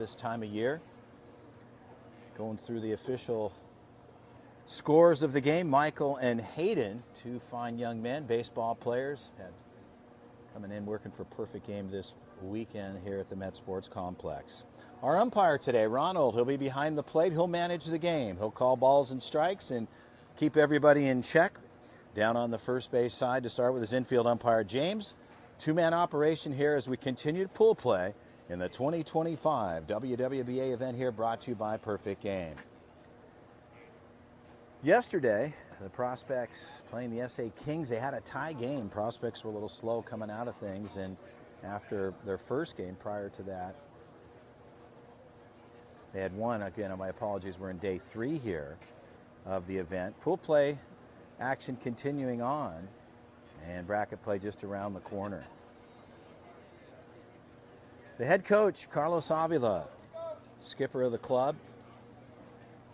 this time of year. Going through the official scores of the game, Michael and Hayden, two fine young men, baseball players, coming in working for Perfect Game this weekend here at the Met Sports Complex. Our umpire today, Ronald, he'll be behind the plate. He'll manage the game. He'll call balls and strikes and keep everybody in check. Down on the first base side to start with his infield umpire, James. Two-man operation here as we continue to pool play in the 2025 WWBA event here, brought to you by Perfect Game. Yesterday, the Prospects playing the SA Kings, they had a tie game. Prospects were a little slow coming out of things, and after their first game prior to that, they had won. Again, my apologies, we're in day 3 here of the event. Pool play action continuing on, and bracket play just around the corner. The head coach, Carlos Avila, skipper of the club,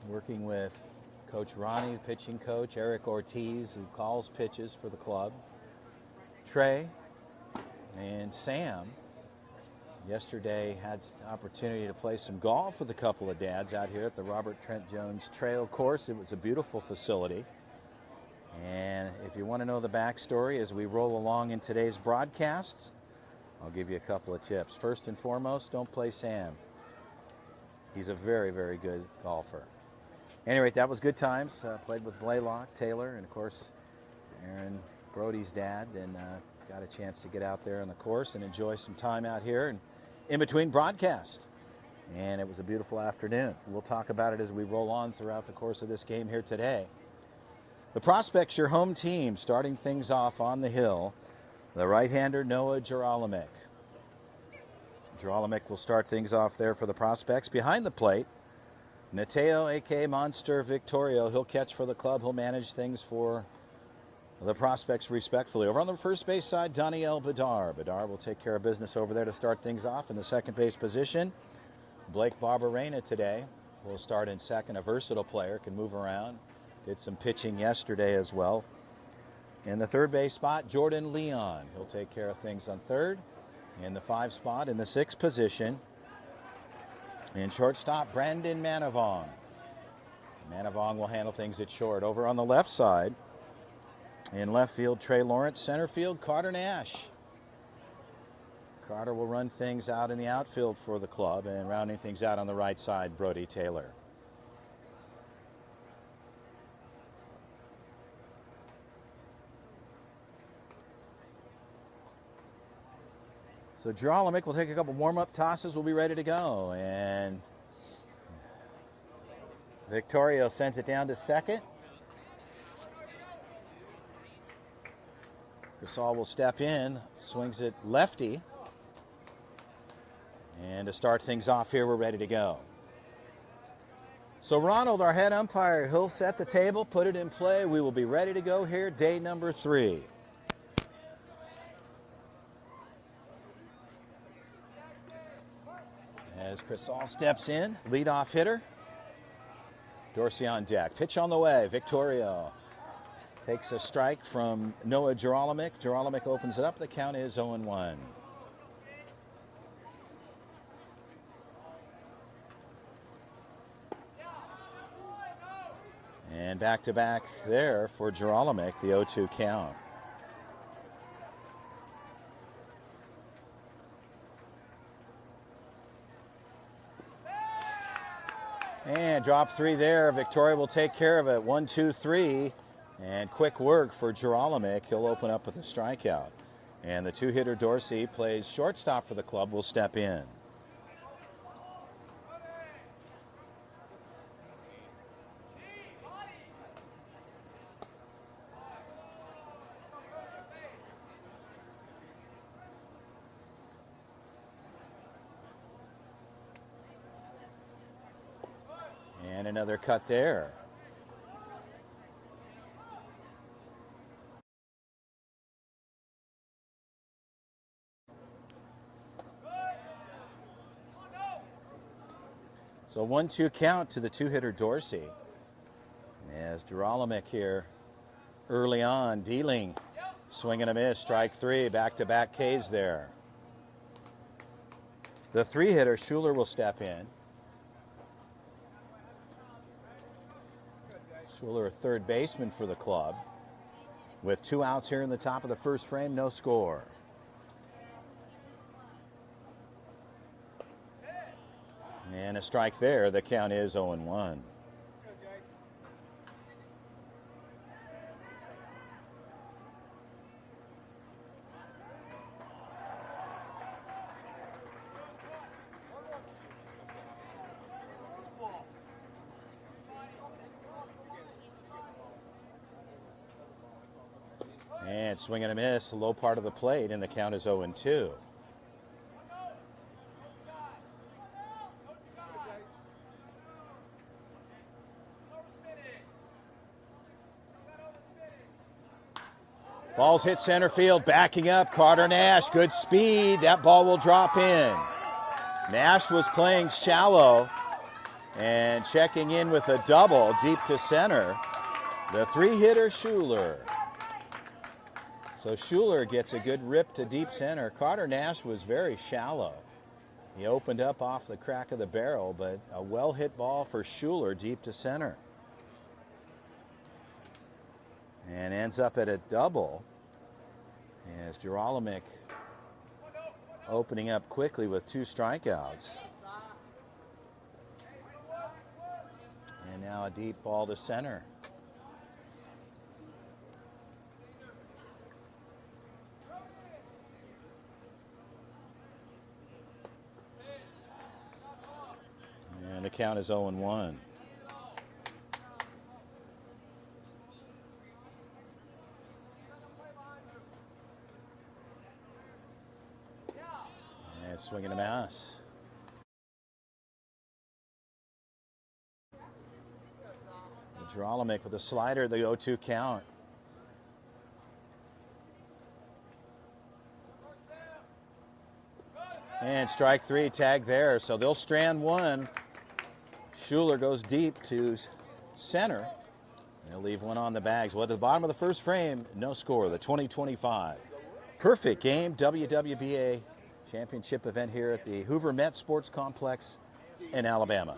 working with Coach Ronnie, the pitching coach, Eric Ortiz, who calls pitches for the club, Trey, and Sam. Yesterday had the opportunity to play some golf with a couple of dads out here at the Robert Trent Jones Trail Course. It was a beautiful facility. And if you want to know the backstory as we roll along in today's broadcast, I'll give you a couple of tips. First and foremost, don't play Sam. He's a very, very good golfer. Anyway, that was good times. Played with Blaylock, Taylor, and of course, Aaron Brody's dad, and got a chance to get out there on the course and enjoy some time out here and in between broadcasts. And it was a beautiful afternoon. We'll talk about it as we roll on throughout the course of this game here today. The Prospects, your home team, starting things off on the hill. The right-hander, Noah Gerolamic. Gerolamic will start things off there for the Prospects. Behind the plate, Mateo, a.k.a. Monster Victorio. He'll catch for the club. He'll manage things for the Prospects respectfully. Over on the first base side, Daniel Bedard. Bedard will take care of business over there to start things off in the second base position. Blake Barberena today will start in second. A versatile player, can move around. Did some pitching yesterday as well. In the third base spot, Jordan Leon. He'll take care of things on third. In the 5 spot, in the 6th position, in shortstop, Brandon Manavong. Manavong will handle things at short. Over on the left side, in left field, Trey Lawrence. Center field, Carter Nash. Carter will run things out in the outfield for the club, and rounding things out on the right side, Brody Taylor. So Gerolamic will take a couple warm-up tosses. We'll be ready to go. And Victorio sends it down to second. Gasol will step in, swings it lefty. And to start things off here, we're ready to go. So Ronald, our head umpire, he'll set the table, put it in play. We will be ready to go here, day number 3. As Gasol steps in, leadoff hitter. Dorsey on deck. Pitch on the way. Victorio takes a strike from Noah Gerolamic. Gerolamic opens it up. The count is 0-1. And back-to-back there for Gerolamic, the 0-2 count. And drop 3 there. Victoria will take care of it. 1, 2, 3. And quick work for Gerolamic. He'll open up with a strikeout. And the 2-hitter Dorsey plays shortstop for the club, will step in. And another cut there. So 1-2 count to the 2-hitter Dorsey. As Gerolamic here early on, dealing, swing and a miss, strike 3, back-to-back Ks there. The 3-hitter, Schuler, will step in. Schuler, a third baseman for the club. With 2 outs here in the top of the first frame, no score. And a strike there. The count is 0-1. And swing and a miss, low part of the plate, and the count is 0-2. Ball's hit center field, backing up, Carter Nash, good speed, that ball will drop in. Nash was playing shallow and checking in with a double deep to center. The 3-hitter, Schuler. So Schuler gets a good rip to deep center. Carter Nash was very shallow. He opened up off the crack of the barrel, but a well-hit ball for Schuler deep to center. And ends up at a double as Gerolamic opening up quickly with 2 strikeouts. And now a deep ball to center. And the count is 0-1. And swinging a mouse. Gerolamic with a slider, the 0-2 count. And strike 3, tag there, so they'll strand 1. Schuler goes deep to center. They'll leave 1 on the bags. Well, at the bottom of the first frame, no score. The 2025 Perfect Game WWBA Championship event here at the Hoover Met Sports Complex in Alabama.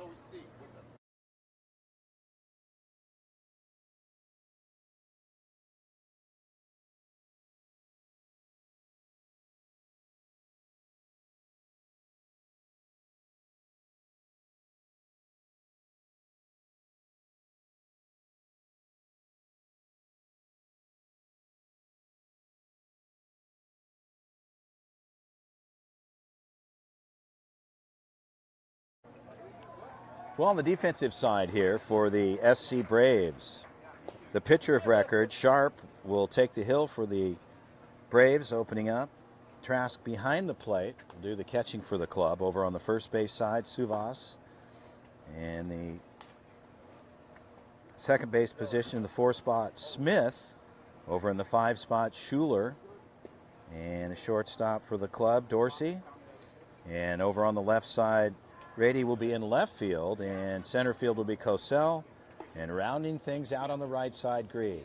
Well, on the defensive side here for the SC Braves, the pitcher of record, Sharp, will take the hill for the Braves opening up. Trask behind the plate will do the catching for the club. Over on the first base side, Suvas. And the second base position in the 4 spot, Smith. Over in the 5 spot, Schuler. And a shortstop for the club, Dorsey. And over on the left side, Rady will be in left field, and center field will be Cosell, and rounding things out on the right side, Grieg.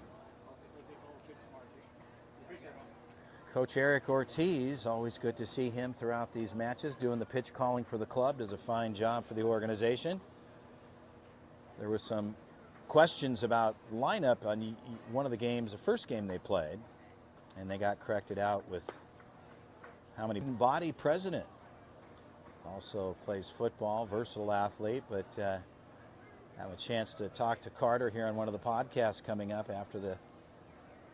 Coach Eric Ortiz, always good to see him throughout these matches, doing the pitch calling for the club, does a fine job for the organization. There was some questions about lineup on one of the games, the first game they played, and they got corrected out with how many body president. Also plays football, versatile athlete, but have a chance to talk to Carter here on one of the podcasts coming up after the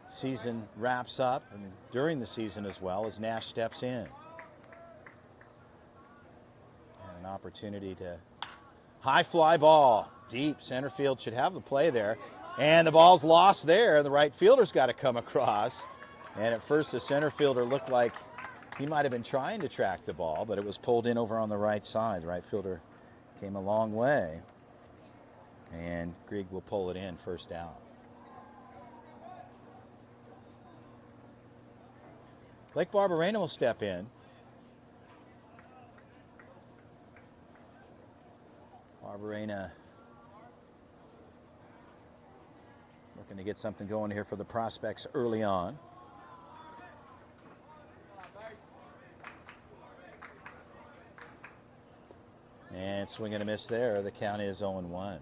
season wraps up and during the season as well as Nash steps in. And an opportunity to high fly ball, deep center field should have the play there. And the ball's lost there. The right fielder's got to come across. And at first the center fielder looked like he might have been trying to track the ball, but it was pulled in over on the right side. The right fielder came a long way. And Grieg will pull it in, first out. Blake Barberena will step in. Barberena looking to get something going here for the prospects early on. And swing and a miss there. The count is 0-1.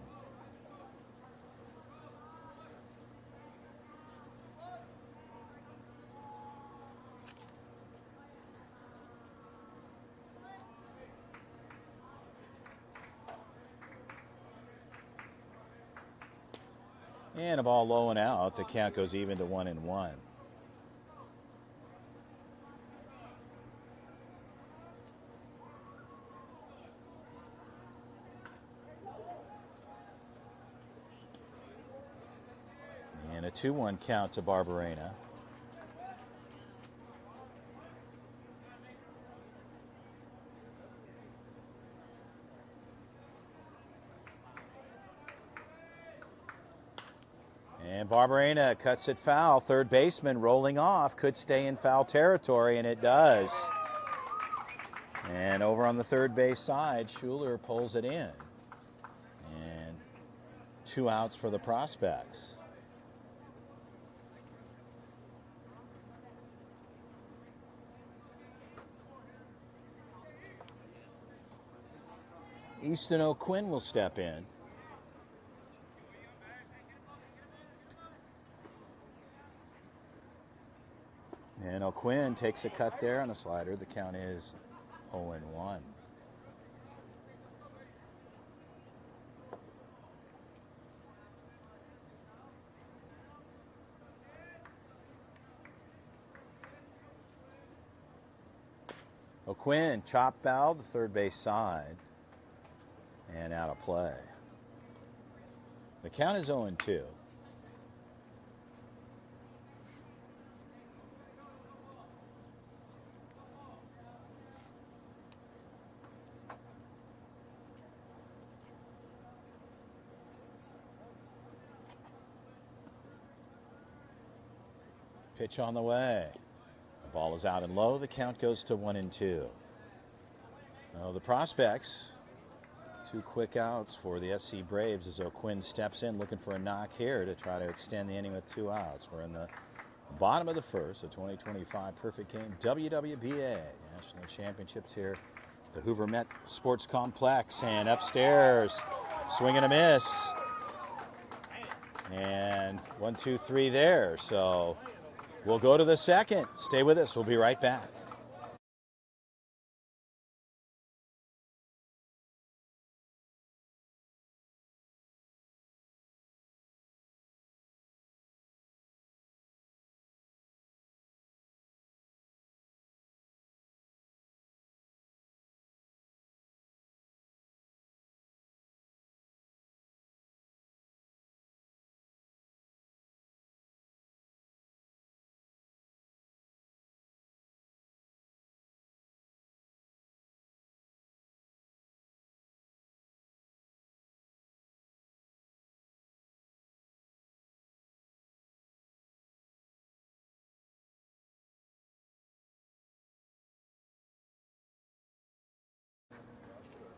And a ball low and out. The count goes even to 1-1. And a 2-1 count to Barberena. And Barberena cuts it foul. Third baseman rolling off. Could stay in foul territory, and it does. And over on the third base side, Schuler pulls it in. And 2 outs for the Prospects. Easton O'Quinn will step in. And O'Quinn takes a cut there on a slider. The count is 0-1. O'Quinn chop fouled, third base side, and out of play. The count is 0-2. Pitch on the way. The ball is out and low. The count goes to 1-2. Now the Prospects, 2 quick outs for the SC Braves as O'Quinn steps in looking for a knock here to try to extend the inning with 2 outs. We're in the bottom of the first, the 2025 Perfect Game WWBA National Championships here at the Hoover Met Sports Complex. And upstairs, swing and a miss. And 1, 2, 3 there. So we'll go to the second. Stay with us. We'll be right back.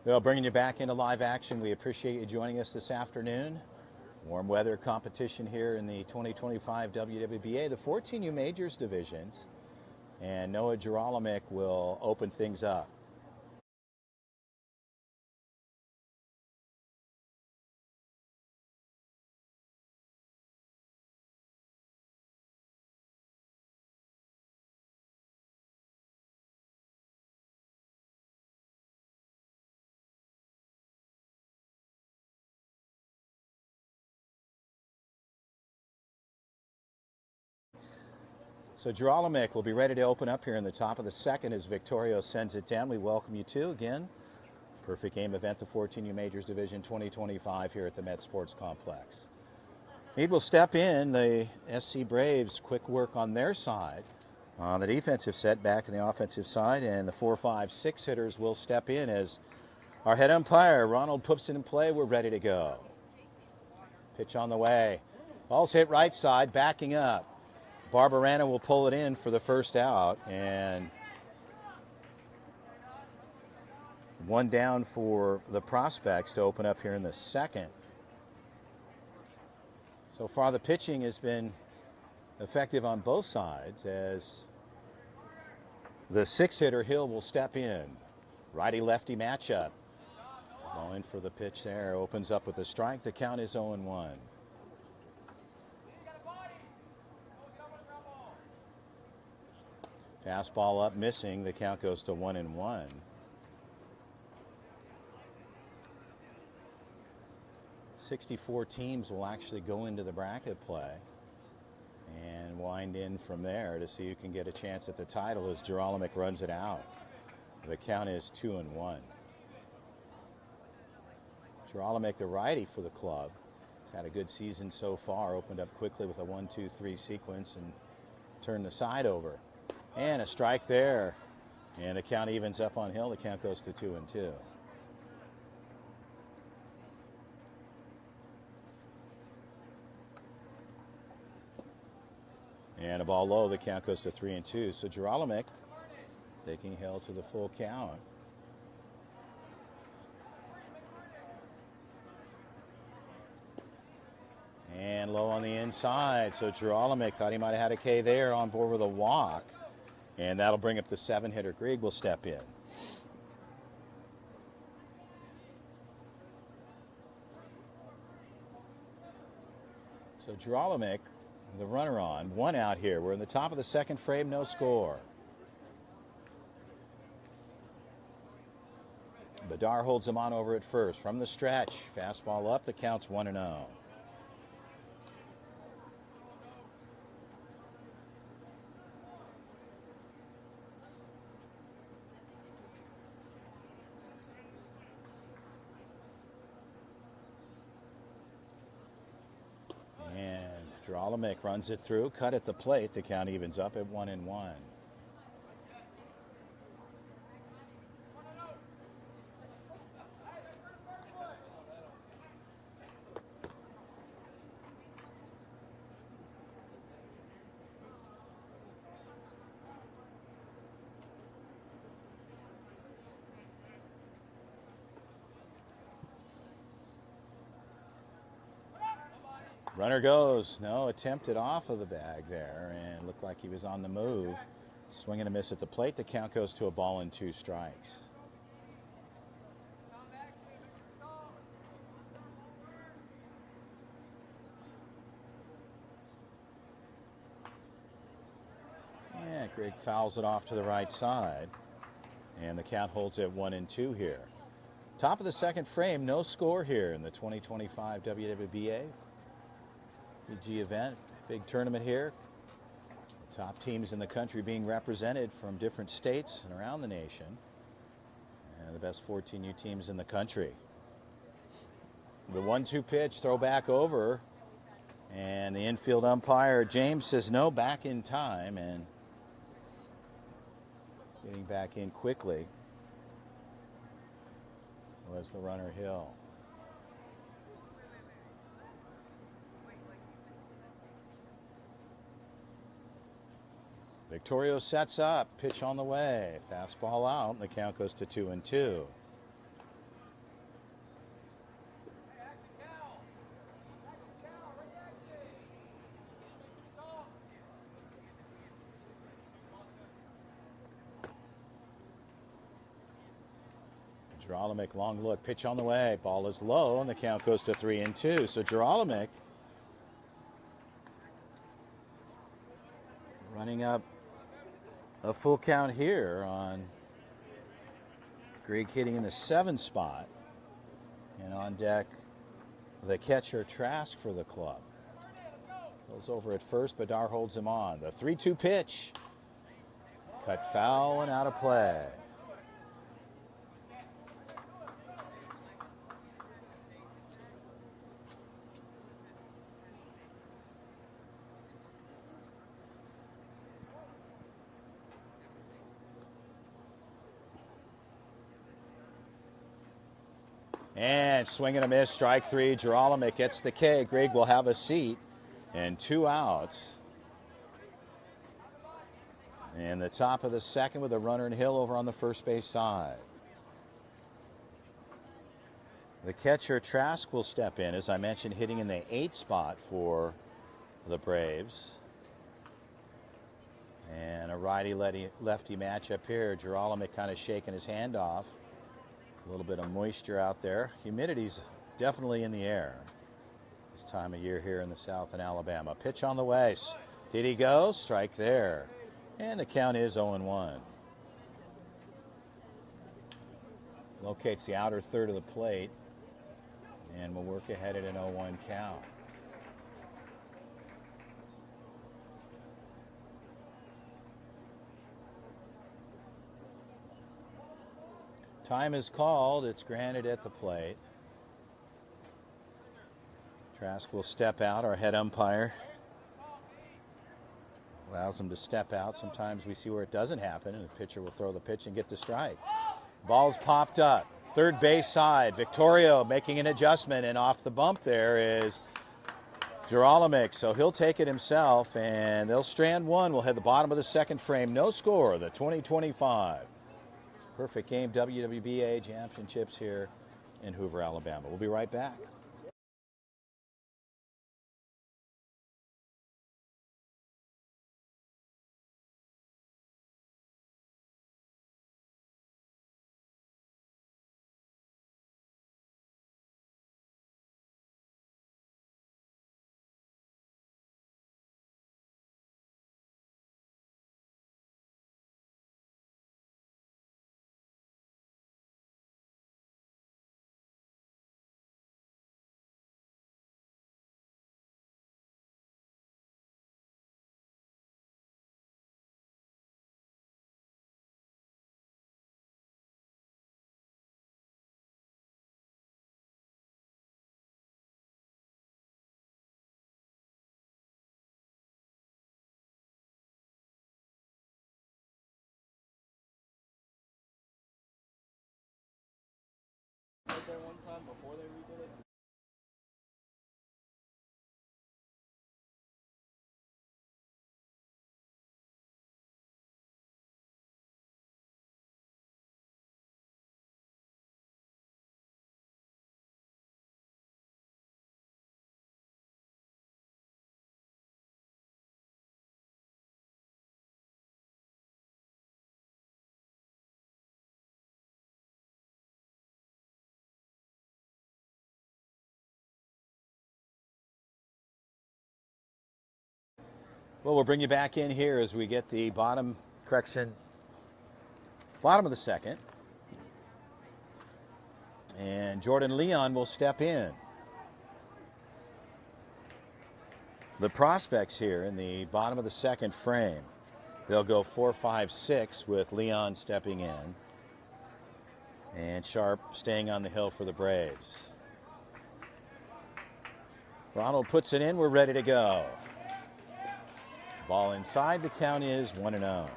Well, bringing you back into live action, we appreciate you joining us this afternoon. Warm weather competition here in the 2025 WWBA, the 14U Majors divisions, and Noah Gerolamick will open things up. So Gerolamick will be ready to open up here in the top of the second as Victorio sends it down. We welcome you to, again, Perfect Game event, the 14U Majors Division 2025 here at the Met Sports Complex. Meade will step in. The SC Braves, quick work on their side. On the defensive set, back in the offensive side, and the 4, 5, 6 hitters will step in as our head umpire, Ronald, puts it in play. We're ready to go. Pitch on the way. Ball's hit right side, backing up. Barberena will pull it in for the first out, and 1 down for the Prospects to open up here in the second. So far, the pitching has been effective on both sides as the 6-hitter Hill will step in. Righty-lefty matchup. Going for the pitch there. Opens up with a strike. The count is 0-1. Fastball up, missing. The count goes to 1-1. 64 teams will actually go into the bracket play and wind in from there to see who can get a chance at the title as Gerolamic runs it out. The count is 2-1. Gerolamic, the righty for the club, has had a good season so far. Opened up quickly with a 1-2-3 sequence and turned the side over. And a strike there. And the count evens up on Hill. The count goes to 2-2. And a ball low. The count goes to 3-2. So Gerolamic taking Hill to the full count. And low on the inside. So Gerolamic thought he might have had a K there, on board with a walk. And that'll bring up the 7-hitter. Grieg will step in. So Gerolamic, the runner on, 1 out here. We're in the top of the second frame, no score. Bedard holds him on over at first. From the stretch, fastball up, the count's 1-0. Gerolamic runs it through, cut at the plate. The count evens up at 1-1. Runner goes. No, attempted off of the bag there and looked like he was on the move. Swing and a miss at the plate. The count goes to a ball and 2 strikes. Yeah, Grieg fouls it off to the right side. And the count holds at 1-2 here. Top of the second frame, no score here in the 2025 WWBA PG event. Big tournament here. The top teams in the country being represented from different states and around the nation. And the best 14U teams in the country. The 1-2 pitch, throw back over. And the infield umpire, James, says no, back in time. And getting back in quickly was the runner Hill. Victorio sets up, pitch on the way, fastball out, and the count goes to 2-2. Gerolamic, long look, pitch on the way, ball is low, and the count goes to 3-2. So Gerolamic running up a full count here on Grieg hitting in the 7 spot. And on deck, the catcher Trask for the club. Goes over at first, Bedard holds him on. The 3-2 pitch. Cut foul and out of play. And swing and a miss, strike 3. Gerolamic gets the K. Grieg will have a seat and 2 outs. And the top of the second with a runner and Hill over on the first base side. The catcher Trask will step in, as I mentioned, hitting in the 8 spot for the Braves. And a righty-lefty matchup here. Gerolamic kind of shaking his hand off A little bit of moisture out there. Humidity's definitely in the air this time of year here in the South in Alabama. Pitch on the way. Did he go? Strike there. And the count is 0-1. Locates the outer third of the plate. And we'll work ahead at an 0-1 count. Time is called. It's granted at the plate. Trask will step out, our head umpire. Allows him to step out. Sometimes we see where it doesn't happen, and the pitcher will throw the pitch and get the strike. Ball's popped up. Third base side. Victorio making an adjustment, and off the bump there is Gerolamic. So he'll take it himself, and they'll strand one. We'll head the bottom of the second frame. No score, the 2025 Perfect Game WWBA Championships here in Hoover, Alabama. We'll be right back. There one time before they redid it? Well, we'll bring you back in here as we get the bottom of the second. And Jordan Leon will step in. The prospects here in the bottom of the second frame. They'll go 4, 5, 6 with Leon stepping in. And Sharp staying on the hill for the Braves. Ronald puts it in. We're ready to go. Ball inside. The count is 1-0.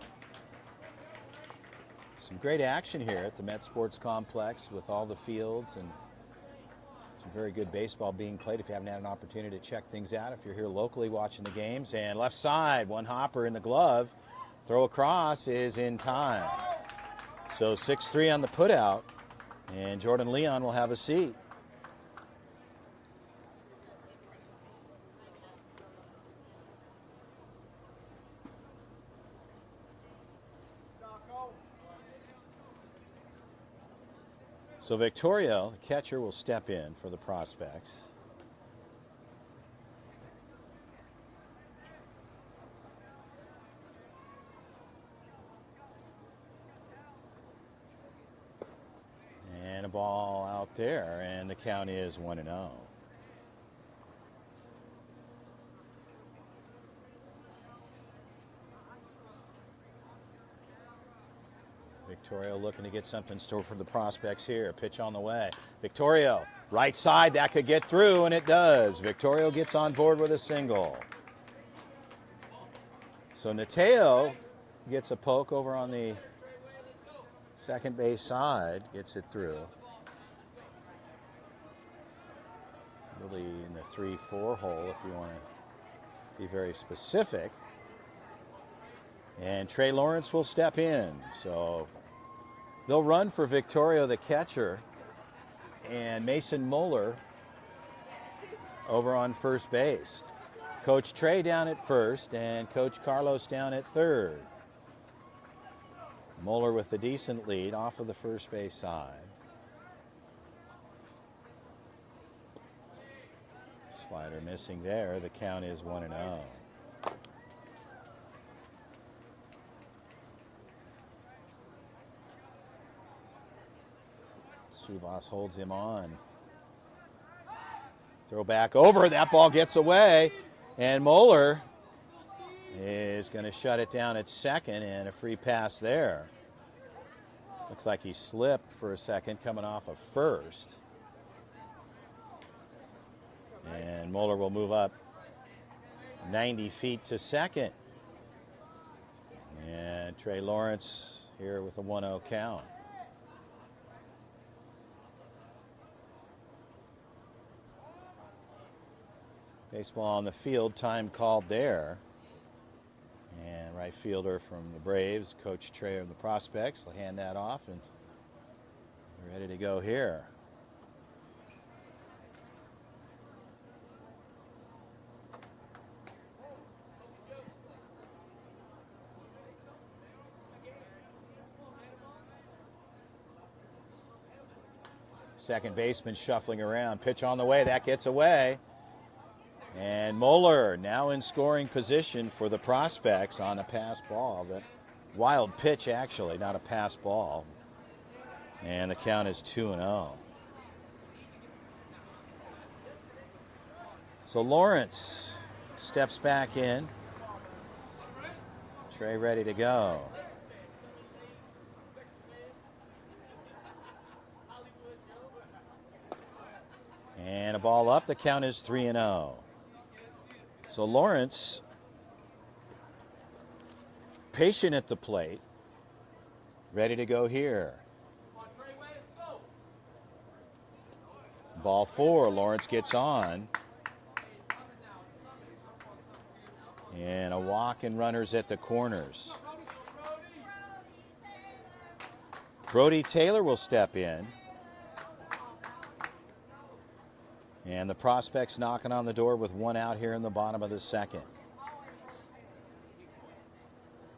Some great action here at the Met Sports Complex with all the fields and some very good baseball being played. If you haven't had an opportunity to check things out, if you're here locally watching the games. And left side, one hopper in the glove. Throw across is in time. So 6-3 on the putout, and Jordan Leon will have a seat. So Victorio, the catcher, will step in for the prospects. And a ball out there, and the count is 1-0. Victorio looking to get something in store for the prospects here. Pitch on the way. Victorio, right side, that could get through, and it does. Victorio gets on board with a single. So Nateo gets a poke over on the second base side, gets it through. Really in the 3-4 hole if you want to be very specific. And Trey Lawrence will step in. So they'll run for Victorio, the catcher, and Mason Moeller over on first base. Coach Trey down at first and Coach Carlos down at third. Moeller with a decent lead off of the first base side. Slider missing there. The count is 1-0. Suvas holds him on. Throw back over. That ball gets away. And Moeller is going to shut it down at second, and a free pass there. Looks like he slipped for a second coming off of first. And Moeller will move up 90 feet to second. And Trey Lawrence here with a 1-0 count. Baseball on the field, time called there. And right fielder from the Braves, Coach Trey of the Prospects, will hand that off, and we're ready to go here. Second baseman shuffling around, pitch on the way, that gets away. And Moeller now in scoring position for the Prospects on a pass ball. The wild pitch, actually, not a pass ball. And the count is 2-0. So Lawrence steps back in. Trey ready to go. And a ball up. The count is 3-0. So Lawrence, patient at the plate, ready to go here. Ball 4, Lawrence gets on. And a walk and runners at the corners. Brody Taylor will step in. And the Prospects knocking on the door with one out here in the bottom of the second.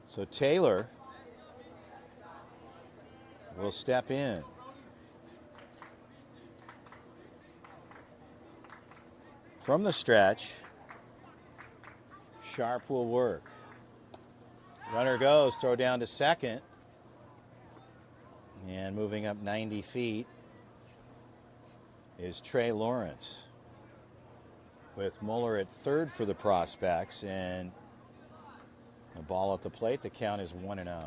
So Taylor will step in. From the stretch, Sharp will work. Runner goes, throw down to second. And moving up 90 feet is Trey Lawrence, with Moeller at third for the Prospects, and a ball at the plate. The count is 1-0.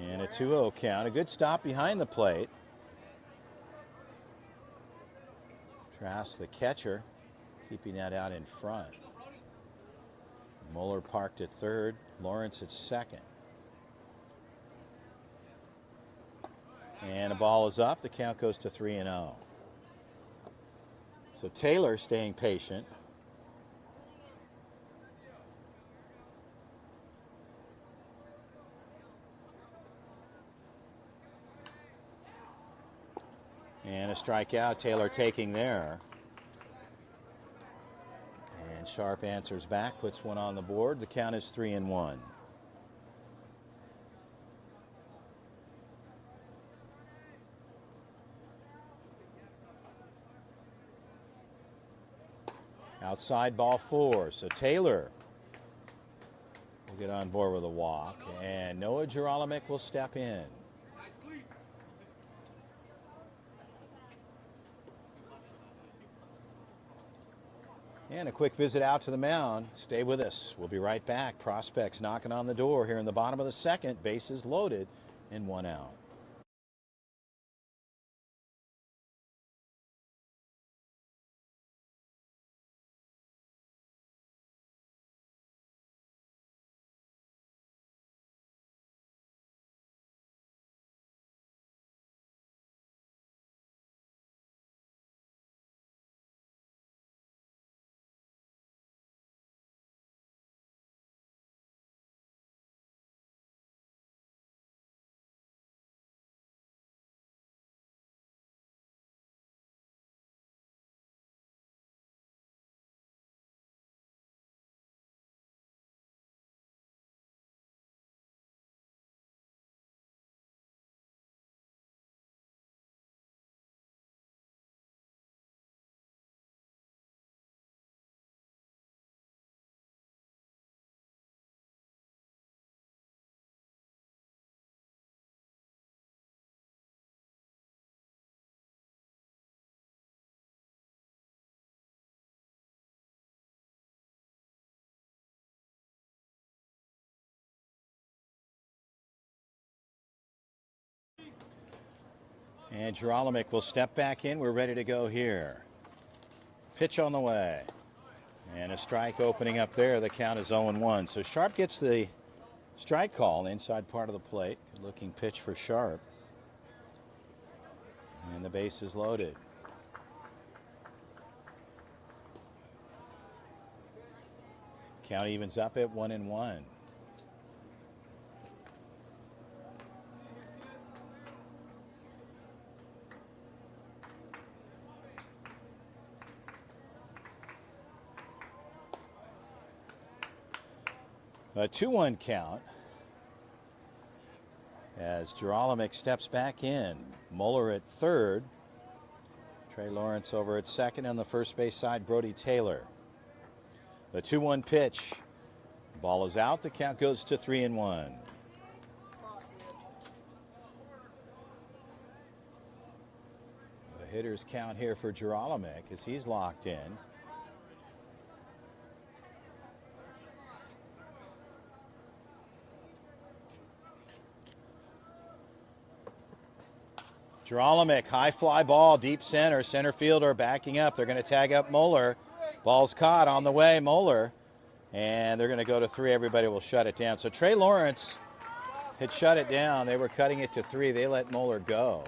And a 2-0 count. A good stop behind the plate. Trask, the catcher, keeping that out in front. Moeller parked at third, Lawrence at second. And the ball is up. The count goes to 3-0. So Taylor staying patient. And a strikeout, Taylor taking there. And Sharp answers back, puts one on the board. The count is 3-1. Outside ball 4, so Taylor will get on board with a walk, and Noah Jerolomic will step in. And a quick visit out to the mound. Stay with us. We'll be right back. Prospects knocking on the door here in the bottom of the second. Bases loaded and one out. And Geralamick will step back in. We're ready to go here. Pitch on the way. And a strike opening up there. The count is 0-1. So Sharp gets the strike call inside part of the plate. Good looking pitch for Sharp. And the base is loaded. Count evens up at 1-1. A 2-1 count as Geralamick steps back in. Muller at third. Trey Lawrence over at second. On the first base side, Brody Taylor. The 2-1 pitch. Ball is out. The count goes to 3-1. The hitter's count here for Geralamick as he's locked in. Geralamick, high fly ball, deep center. Center fielder backing up. They're going to tag up Muller. Ball's caught on the way, Muller. And they're going to go to 3. Everybody will shut it down. So Trey Lawrence had shut it down. They were cutting it to 3. They let Muller go.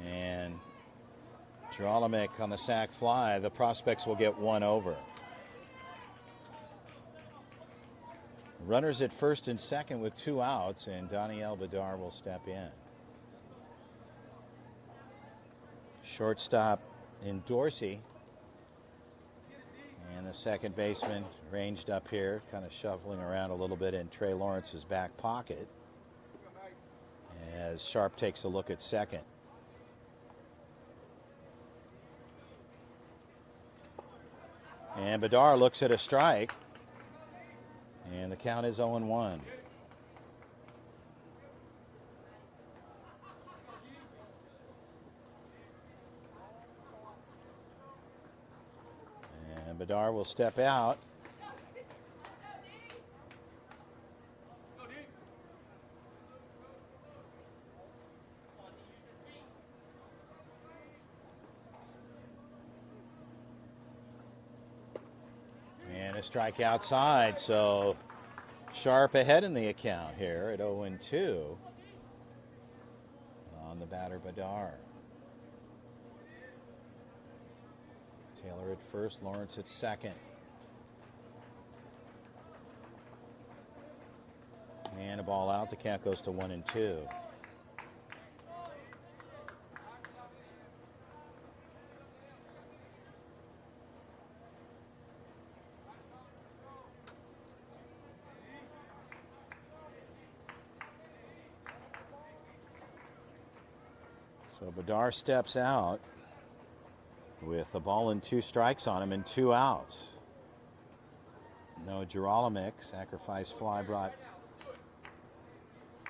And Geralamick on the sac fly. The prospects will get 1 over. Runners at first and second with 2 outs, and Daniel Bedard will step in. Shortstop in Dorsey. And the second baseman ranged up here, kind of shuffling around a little bit in Trey Lawrence's back pocket as Sharp takes a look at second. And Bedard looks at a strike. And the count is 0-1. And Bedard will step out. And a strike outside, so Sharp ahead in the account here at 0-2 on the batter Bedard. Taylor at first, Lawrence at second. And a ball out, the count goes to 1-2. So Bedard steps out with a ball and 2 strikes on him and 2 outs. No Geralamick. Sacrifice fly brought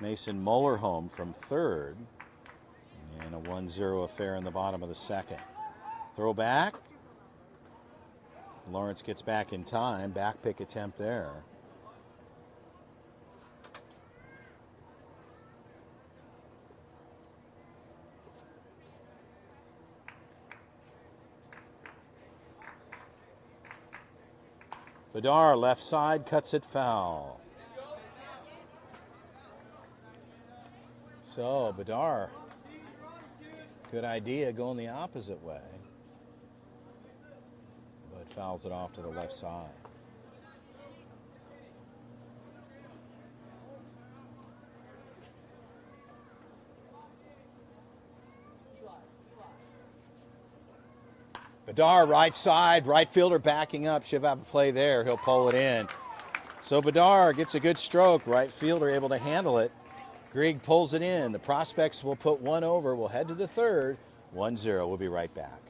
Mason Muller home from third. And a 1-0 affair in the bottom of the second. Throw back. Lawrence gets back in time. Back pick attempt there. Bedard left side, cuts it foul. So Bedard, good idea going the opposite way, but fouls it off to the left side. Bedard right side, right fielder backing up. Should have a play there. He'll pull it in. So Bedard gets a good stroke. Right fielder able to handle it. Grieg pulls it in. The prospects will put 1 over. We'll head to the third. 1-0. We'll be right back.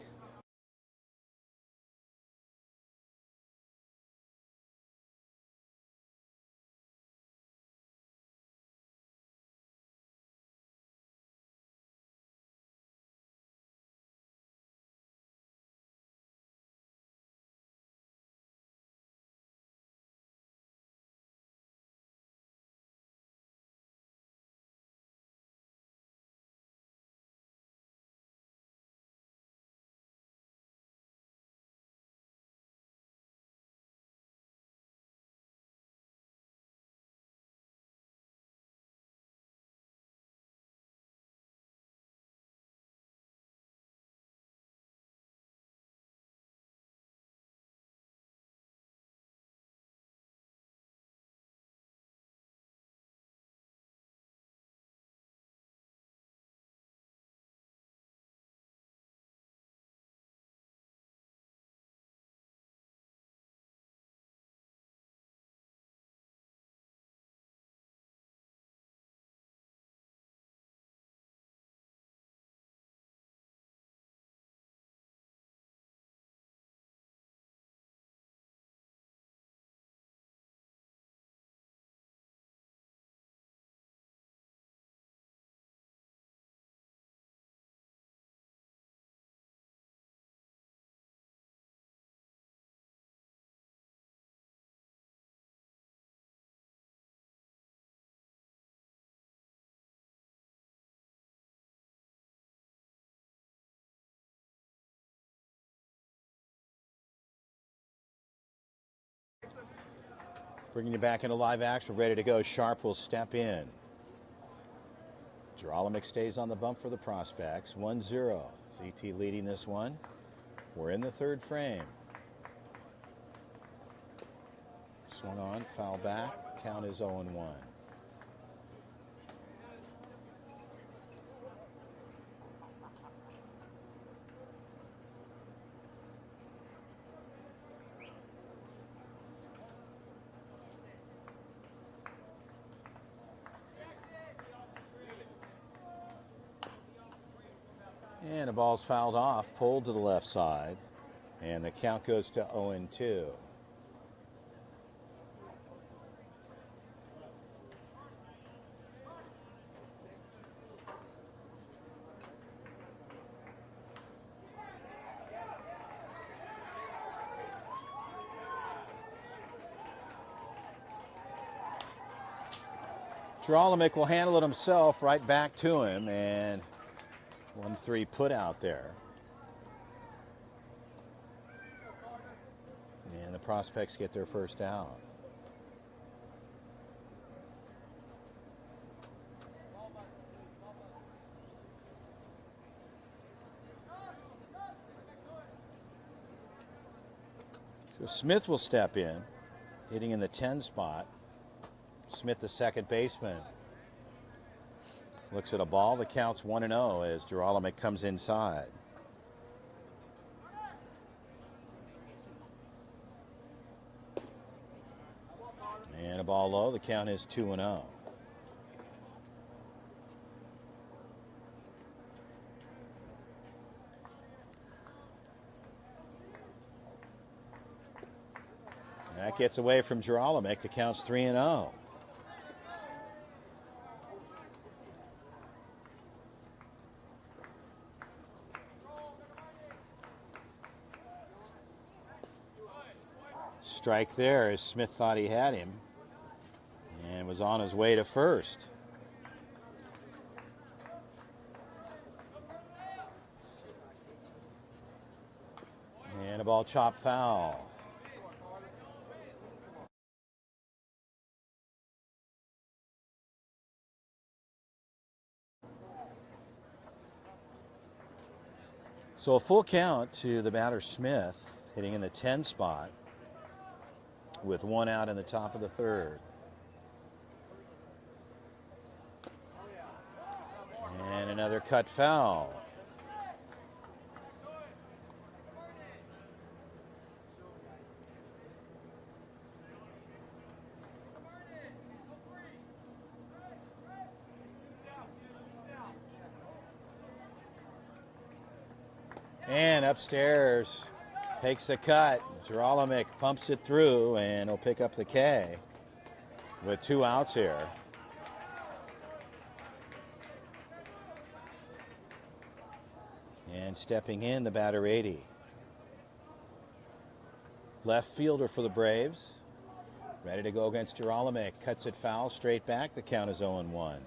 Bringing you back into live action, ready to go. Sharp will step in. Geralamick stays on the bump for the Prospects. 1-0. ZT leading this one. We're in the third frame. Swung on, foul back. Count is 0-1. And the ball's fouled off, pulled to the left side, and the count goes to 0-2. Geralamick will handle it himself, right back to him, and 1-3 put out there. And the Prospects get their first out. So Smith will step in, hitting in the 10 spot. Smith, the second baseman, looks at a ball that counts 1-0 as Geralamick comes inside. And a ball low, the count is 2-0. That gets away from Geralamick. The count's 3-0. Strike there as Smith thought he had him and was on his way to first. And a ball chopped foul. So a full count to the batter Smith, hitting in the 10 spot, with one out in the top of the third. And another cut foul. And upstairs, takes a cut. Geralamick pumps it through, and he'll pick up the K with 2 outs here. And stepping in, the batter 80. Left fielder for the Braves. Ready to go against Geralamick. Cuts it foul, straight back. The count is 0-1.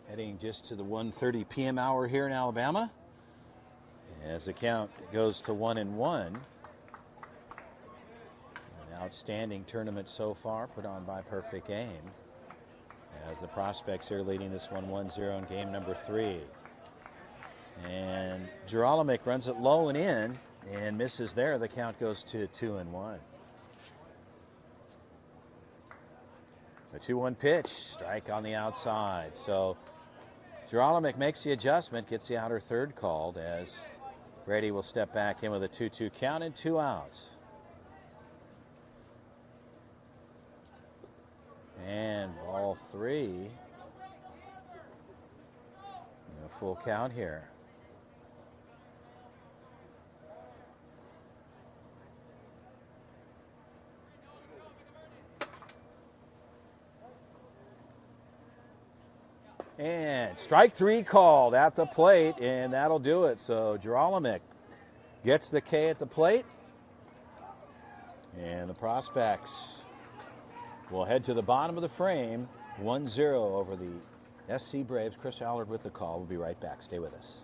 Heading just to the 1:30 p.m. hour here in Alabama, as the count goes to 1-1. An outstanding tournament so far, put on by Perfect Game, as the Prospects are leading this one 1-0 in game number 3. And Geralamick runs it low and in and misses there. The count goes to 2-1. A 2-1 pitch, strike on the outside. So Geralamick makes the adjustment, gets the outer third called, as Brady will step back in with a 2-2 count and 2 outs. And ball 3. A full count here. And strike 3 called at the plate, and that'll do it. So Geralamick gets the K at the plate. And the Prospects will head to the bottom of the frame, 1-0 over the SC Braves. Chris Allard with the call. We'll be right back. Stay with us.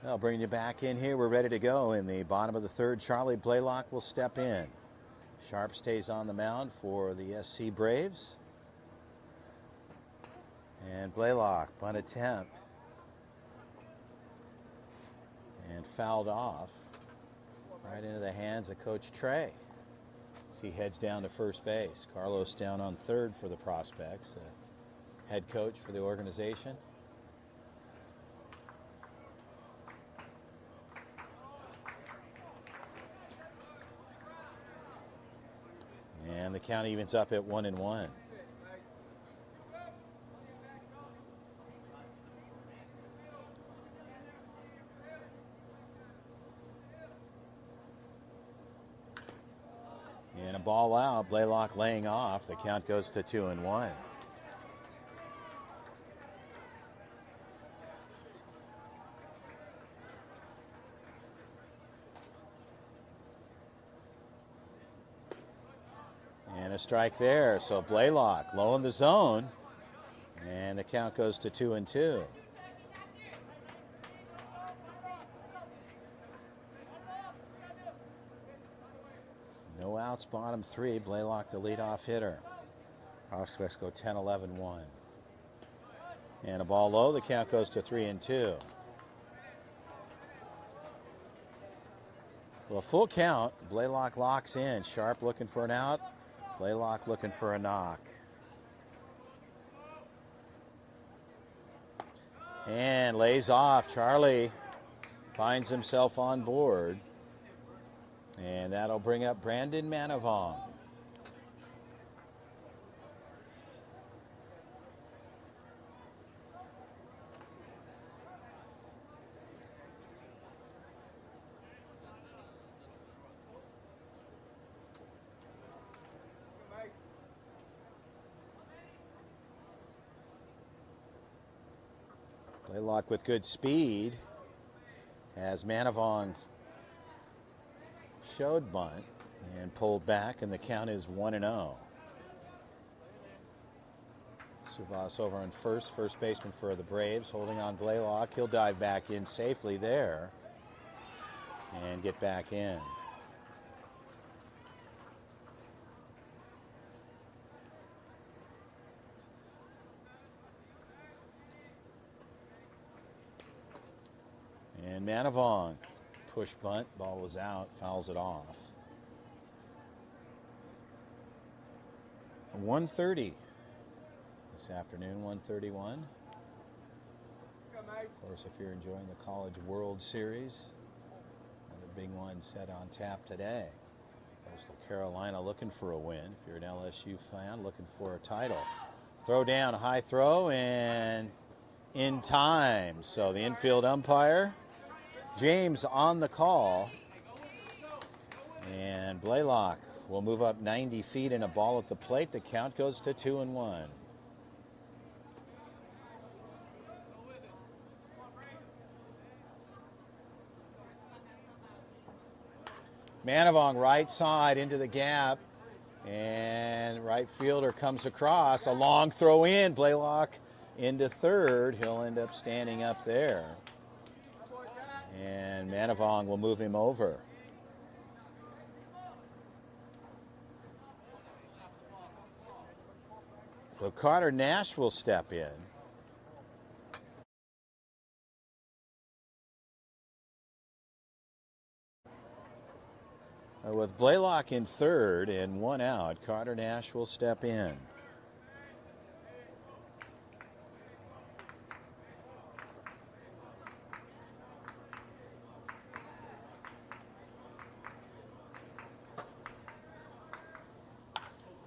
I'll bring you back in here. We're ready to go in the bottom of the third. Charlie Blaylock will step in. Sharp stays on the mound for the SC Braves. And Blaylock, bunt attempt. And fouled off right into the hands of Coach Trey as he heads down to first base. Carlos down on third for the Prospects, the head coach for the organization. And the count evens up at 1-1. And a ball out, Blaylock laying off. The count goes to 2-1. And a strike there, so Blaylock low in the zone. And the count goes to 2-2. No outs, bottom three. Blaylock the leadoff hitter. Prospects go 10-11-1. And a ball low. The count goes to 3-2. Well, full count. Blaylock locks in. Sharp looking for an out. Blaylock looking for a knock. And lays off. Charlie finds himself on board. And that'll bring up Brandon Manavong. Blaylock with good speed as Manavong showed bunt and pulled back, and the count is 1-0. Suvas over on first baseman for the Braves, holding on Blaylock. He'll dive back in safely there and get back in. And Manavong, push bunt, ball was out, fouls it off. 1:30 this afternoon, 1:31. Of course, if you're enjoying the College World Series, another big one set on tap today. Coastal Carolina looking for a win. If you're an LSU fan, looking for a title. Throw down, high throw, and in time. So the infield umpire, James, on the call. And Blaylock will move up 90 feet and a ball at the plate. The count goes to 2-1. Manavong right side into the gap. And right fielder comes across. A long throw in. Blaylock into third. He'll end up standing up there. And Manavong will move him over. So Carter Nash will step in. With Blaylock in third and one out, Carter Nash will step in.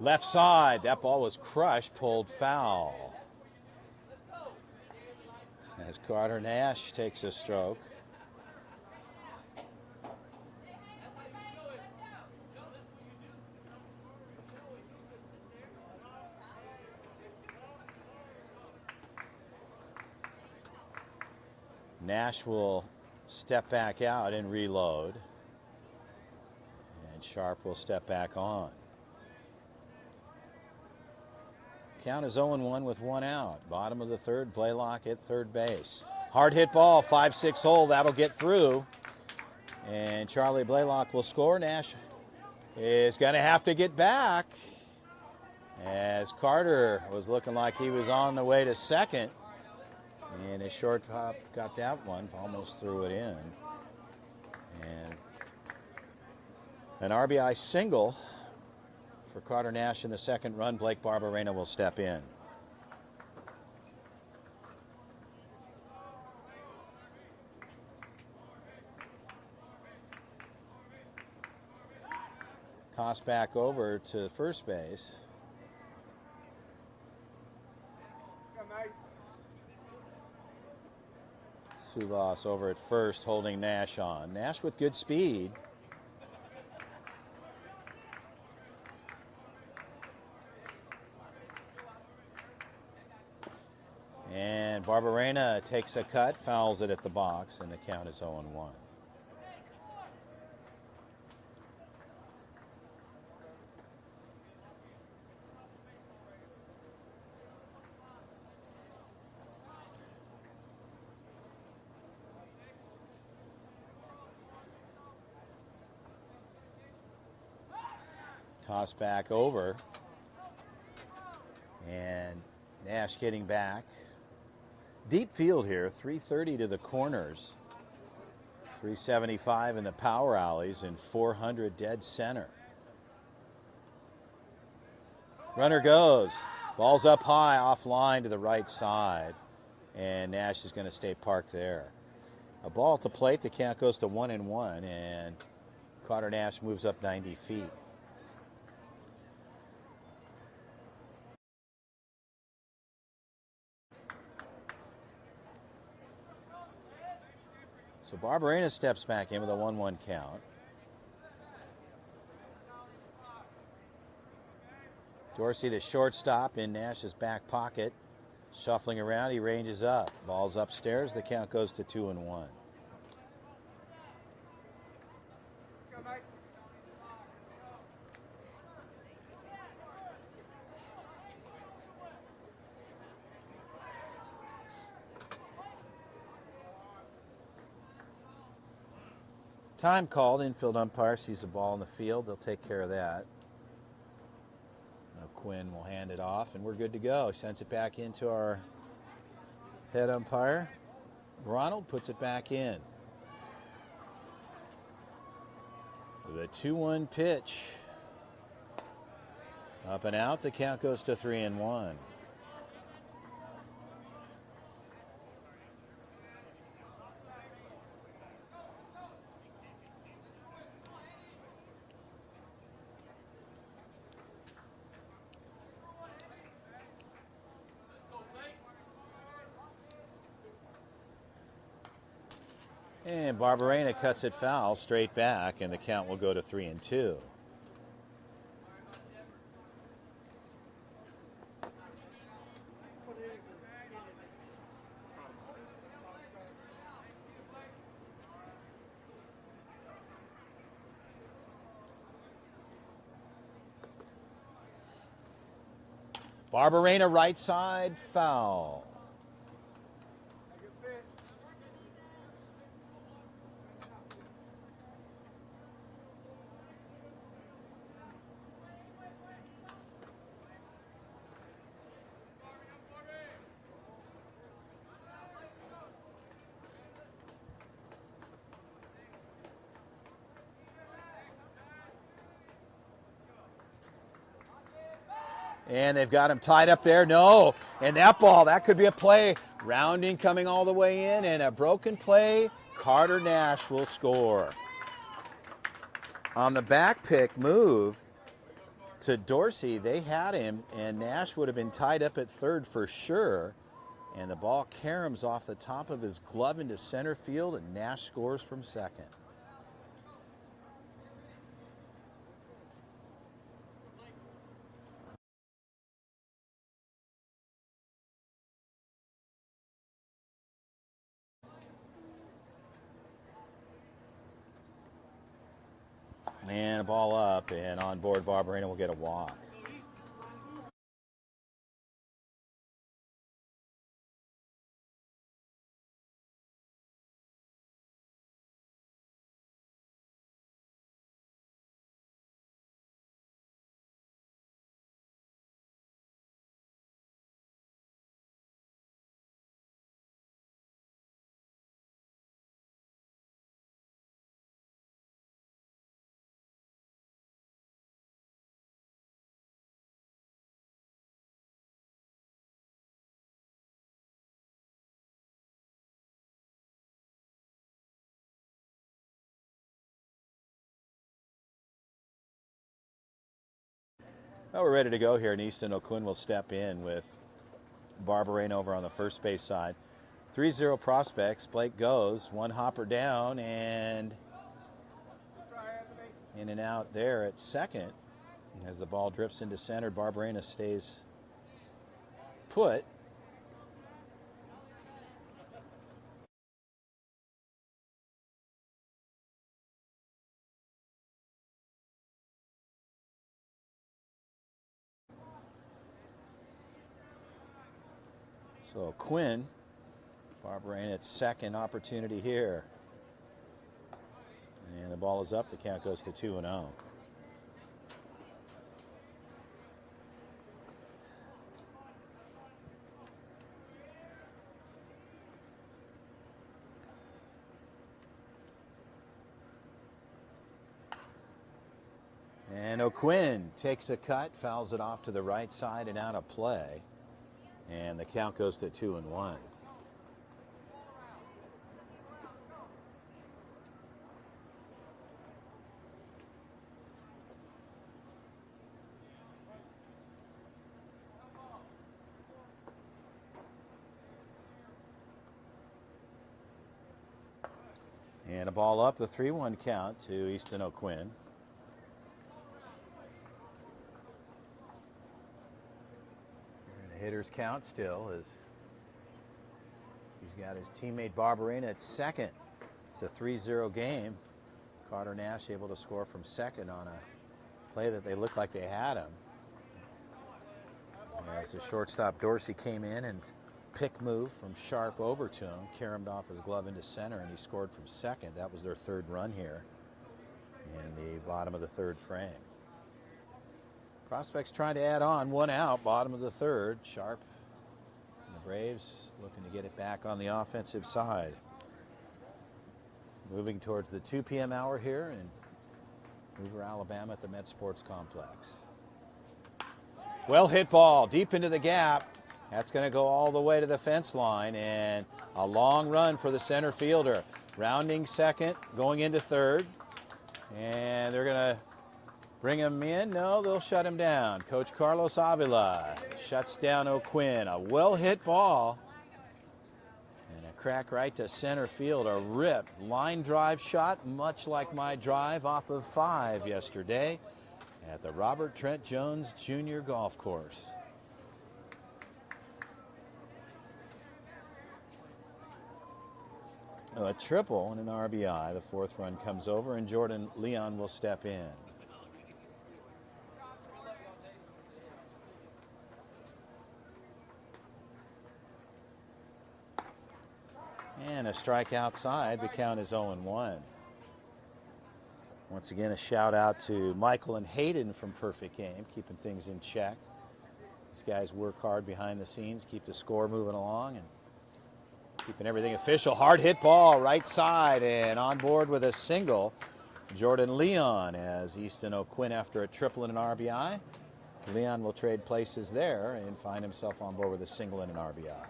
Left side, that ball was crushed, pulled foul. As Carter Nash takes a stroke. Nash will step back out and reload. And Sharp will step back on. Count is 0-1 with one out. Bottom of the third, Blaylock at third base. Hard hit ball, 5-6 hole, that'll get through. And Charlie Blaylock will score. Nash is going to have to get back, as Carter was looking like he was on the way to second. And his shortstop got that one, almost threw it in. And an RBI single for Carter Nash in the second run. Blake Barberena will step in. Toss back over to first base. Sulas over at first, holding Nash on. Nash with good speed. And Barberena takes a cut, fouls it at the box, and the count is 0-1. Toss back over. And Nash getting back. Deep field here, 330 to the corners. 375 in the power alleys and 400 dead center. Runner goes. Ball's up high, offline to the right side. And Nash is going to stay parked there. A ball at the plate, the count goes to 1-1, and Carter Nash moves up 90 feet. So Barberena steps back in with a 1-1 count. Dorsey, the shortstop, in Nash's back pocket. Shuffling around, he ranges up. Ball's upstairs, the count goes to 2-1. Time called. Infield umpire sees the ball in the field. They'll take care of that. Now Quinn will hand it off, and we're good to go. Sends it back into our head umpire. Ronald puts it back in. The 2-1 pitch. Up and out. The count goes to 3-1. And Barberena cuts it foul straight back, and the count will go to 3-2. Barberena right side foul. And they've got him tied up there. No. And that ball, that could be a play. Rounding coming all the way in, and a broken play. Carter Nash will score. On the back pick move to Dorsey, they had him, and Nash would have been tied up at third for sure. And the ball caroms off the top of his glove into center field, and Nash scores from second. And a ball up, and on board Barberena will get a walk. Well, we're ready to go here, and Easton O'Quinn will step in with Barberena over on the first base side. 3-0 prospects. Blake goes, one hopper down, and in and out there at second. As the ball drifts into center, Barberena stays put. So Quinn, Barberena its second opportunity here. And the ball is up. The count goes to 2-0. And O'Quinn takes a cut, fouls it off to the right side and out of play. And the count goes to 2-1. And a ball up, the 3-1 count to Easton O'Quinn. Hitters count still as he's got his teammate Barberena at second. It's a 3-0 game. Carter Nash able to score from second on a play that they looked like they had him. As the shortstop Dorsey came in and pick move from Sharp over to him, caromed off his glove into center, and he scored from second. That was their third run here in the bottom of the third frame. Prospects trying to add on, one out, bottom of the third. Sharp and the Braves looking to get it back on the offensive side. Moving towards the 2 p.m. hour here in Hoover, Alabama at the Met Sports Complex. Well hit ball deep into the gap. That's going to go all the way to the fence line, and a long run for the center fielder. Rounding second, going into third, and they're going to bring him in. No, they'll shut him down. Coach Carlos Avila shuts down O'Quinn. A well-hit ball. And a crack right to center field. A rip line drive shot, much like my drive off of 5 yesterday at the Robert Trent Jones Jr. Golf Course. A triple and an RBI. The 4th run comes over, and Jordan Leon will step in. And a strike outside. The count is 0-1. Once again, a shout out to Michael and Hayden from Perfect Game, keeping things in check. These guys work hard behind the scenes, keep the score moving along, and keeping everything official. Hard hit ball, right side, and on board with a single. Jordan Leon as Easton O'Quinn after a triple and an RBI. Leon will trade places there and find himself on board with a single and an RBI.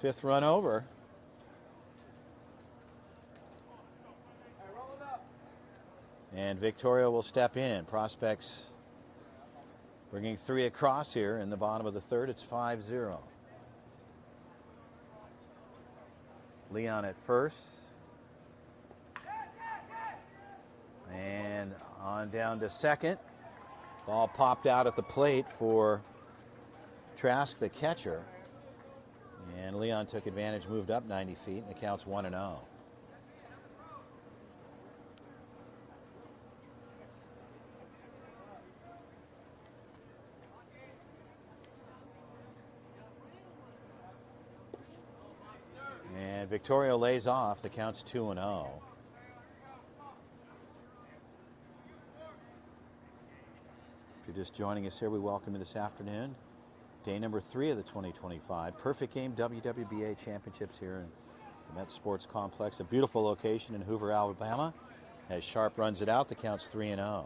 5th run over. And Victoria will step in. Prospects bringing 3 across here in the bottom of the 3rd. It's 5-0. Leon at first. And on down to second. Ball popped out at the plate for Trask, the catcher. And Leon took advantage, moved up 90 feet, and the count's 1-0. And Victoria lays off. The count's 2-0. If you're just joining us here, we welcome you this afternoon. Day number 3 of the 2025 Perfect Game WWBA Championships here in the Met Sports Complex. A beautiful location in Hoover, Alabama. As Sharp runs it out, the count's 3-0.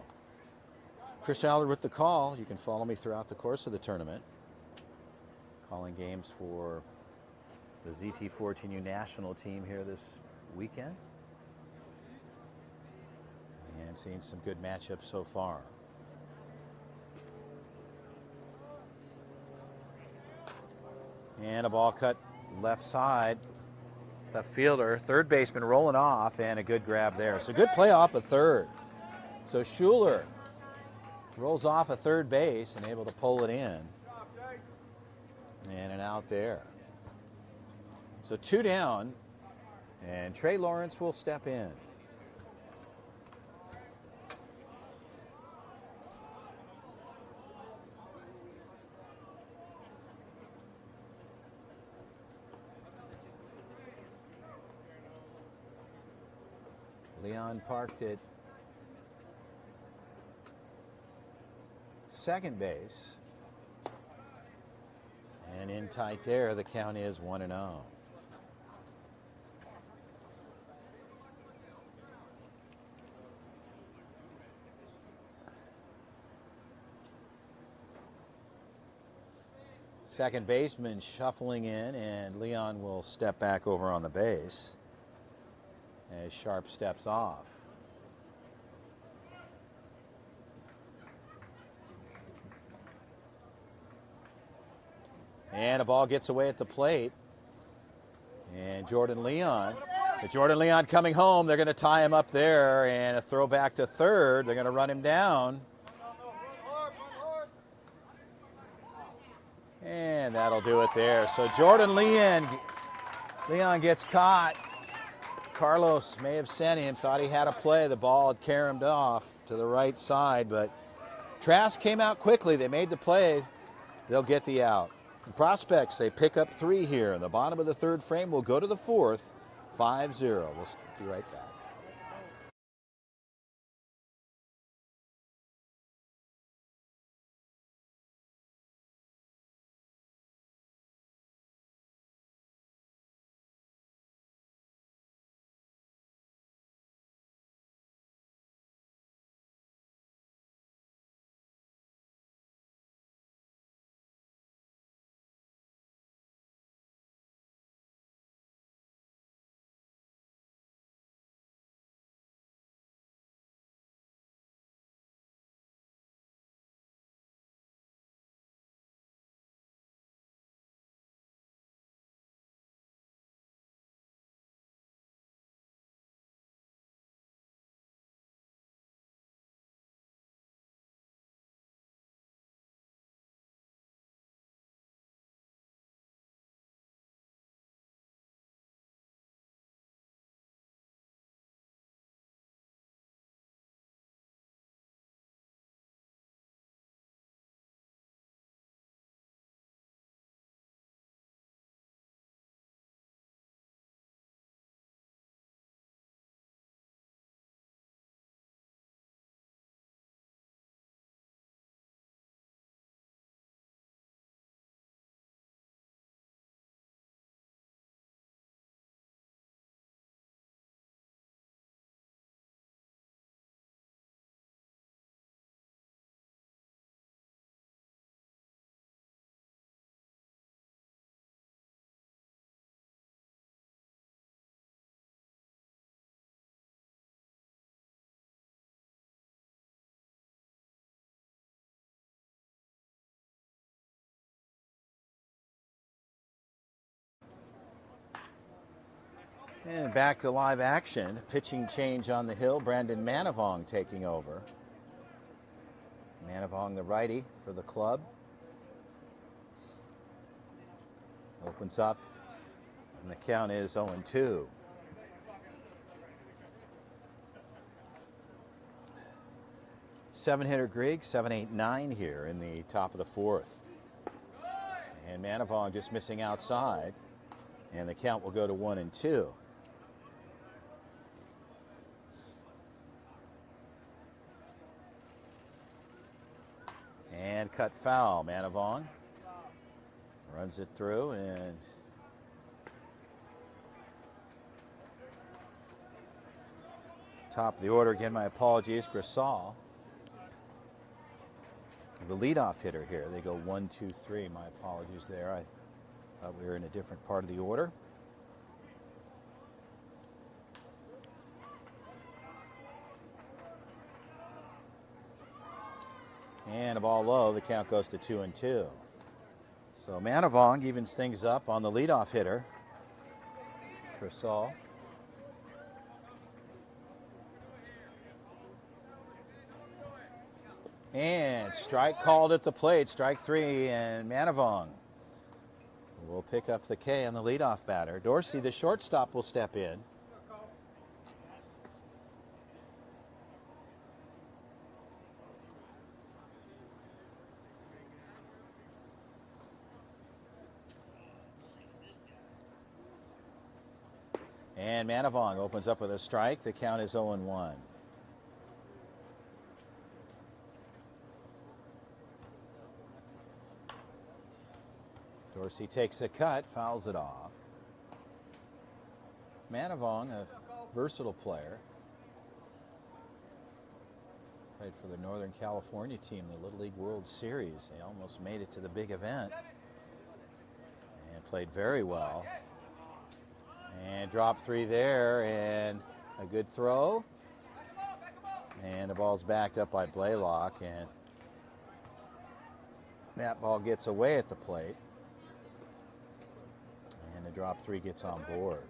Chris Allard with the call. You can follow me throughout the course of the tournament, calling games for the ZT14U national team here this weekend, and seeing some good matchups so far. And a ball cut left side. Left fielder, third baseman rolling off, and a good grab there. So good play off of third. So Schuler rolls off a third base and able to pull it in. And an out there. So 2 down, and Trey Lawrence will step in. Leon parked at second base. And in tight there, the count is 1-0. Second baseman shuffling in, and Leon will step back over on the base as Sharp steps off. And a ball gets away at the plate. And Jordan Leon coming home. They're going to tie him up there, and a throw back to third. They're going to run him down. And that'll do it there. So Jordan Leon gets caught. Carlos may have sent him, thought he had a play. The ball had caromed off to the right side, but Trask came out quickly. They made the play. They'll get the out. The Prospects, they pick up 3 here. In the bottom of the 3rd frame, will go to the 4th, 5-0. We'll be right back. And back to live action. Pitching change on the hill. Brandon Manavong taking over. Manavong, the righty for the club. Opens up, and the count is 0-2. Seven-hitter Grieg, 7-8-9 here in the top of the fourth. And Manavong just missing outside, and the count will go to 1-2. And cut foul. Manavong runs it through, and top of the order again. My apologies, Grasal, the leadoff hitter here. They go 1, 2, 3. My apologies there. I thought we were in a different part of the order. And a ball low. The count goes to 2-2. So Manavong evens things up on the leadoff hitter, Grasal. And strike called at the plate, strike three, and Manavong will pick up the K on the leadoff batter. Dorsey, the shortstop, will step in. And Manavong opens up with a strike. The count is 0-1. Dorsey takes a cut, fouls it off. Manavong, a versatile player. Played for the Northern California team, the Little League World Series. They almost made it to the big event. And played very well. And drop three there, and a good throw. And the ball's backed up by Blaylock, and that ball gets away at the plate. And the drop three gets on board.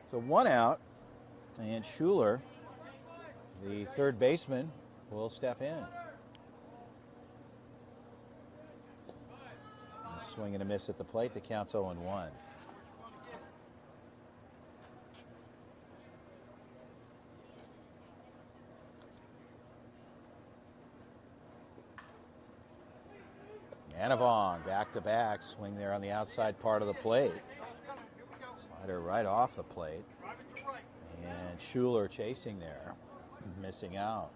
So one out, and Schuler, the third baseman, will step in. Swing and a miss at the plate. The count's 0-1. Manavong back to back. Swing there on the outside part of the plate. Slider right off the plate. And Schuler chasing there, missing out.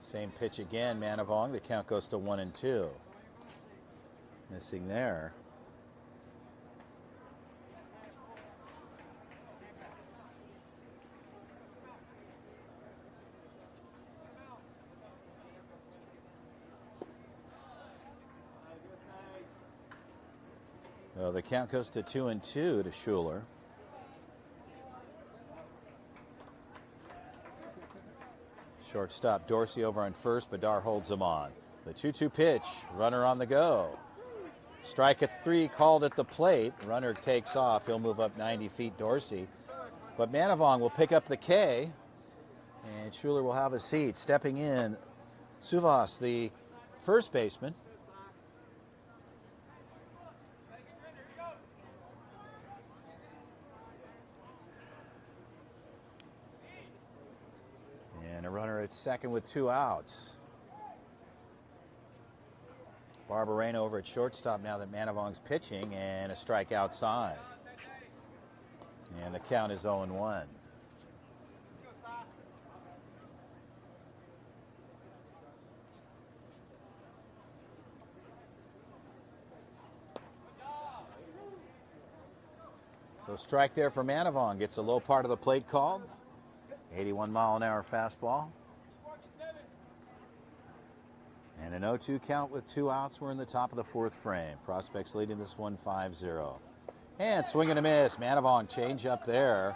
Same pitch again, Manavong. The count goes to 1-2. Missing there. So the count goes to 2-2 to Schuler. Shortstop Dorsey over on first. Bedard holds him on. The 2-2 pitch. Runner on the go. Strike at three called at the plate. Runner takes off. He'll move up 90 feet, Dorsey. But Manavong will pick up the K. And Schuler will have a seat. Stepping in, Suvas, the first baseman. A runner at second with 2 outs. Barberena over at shortstop now that Manavong's pitching, and a strike outside. And the count is 0-1. So strike there for Manavong. Gets a low part of the plate called. 81-mile-an-hour fastball. And an 0-2 count with 2 outs. We're in the top of the fourth frame. Prospects leading this one 5-0. And swing and a miss. Manavong change up there.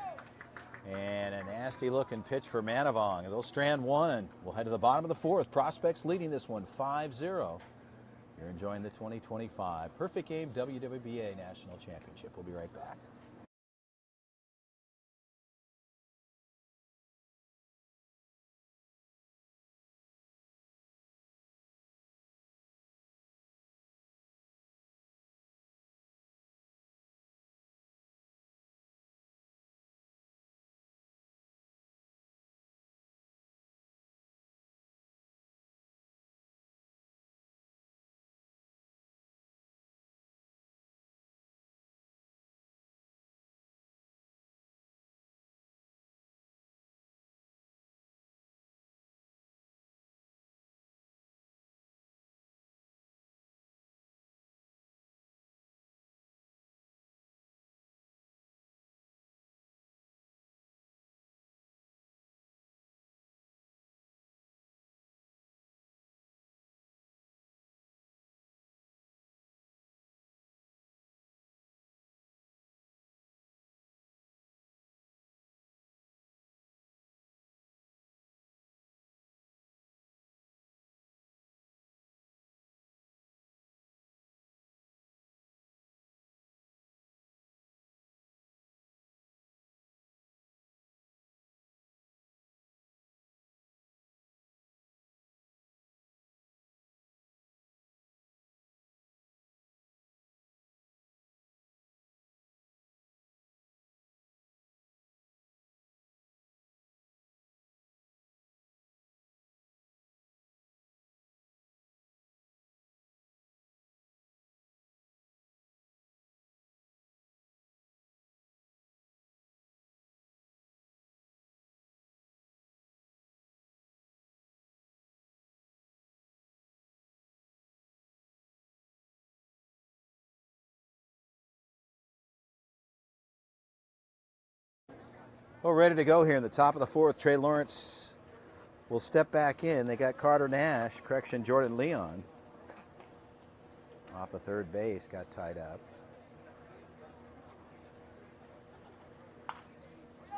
And a nasty looking pitch for Manavong. They'll strand one. We'll head to the bottom of the fourth. Prospects leading this one 5-0. You're enjoying the 2025 Perfect Game WWBA National Championship. We'll be right back. Well, ready to go here in the top of the fourth. Trey Lawrence will step back in. They got Carter Nash, correction, Jordan Leon. Off of third base, got tied up.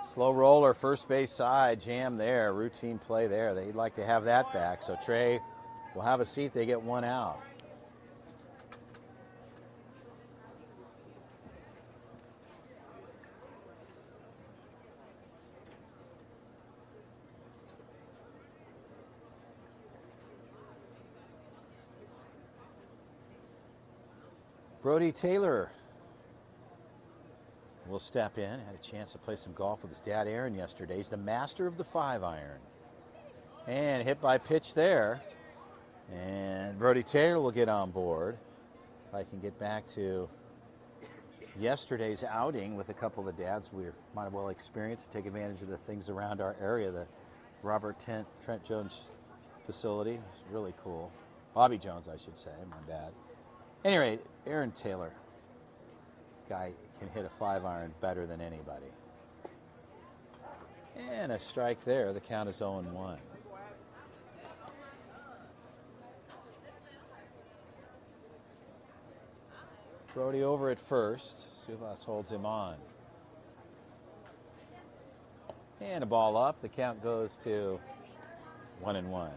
Slow roller, first base side, jam there, routine play there. They'd like to have that back. So Trey will have a seat. They get one out. Brody Taylor will step in. Had a chance to play some golf with his dad Aaron yesterday. He's the master of the 5-iron. And hit by pitch there. And Brody Taylor will get on board. If I can get back to yesterday's outing with a couple of the dads we might have well experienced, take advantage of the things around our area. The Robert Trent Jones facility is really cool. Bobby Jones, I should say, my bad. At any rate, Aaron Taylor, guy can hit a 5-iron better than anybody. And a strike there. The count is 0-1. Brody over at first. Sulas holds him on. And a ball up. The count goes to 1-1.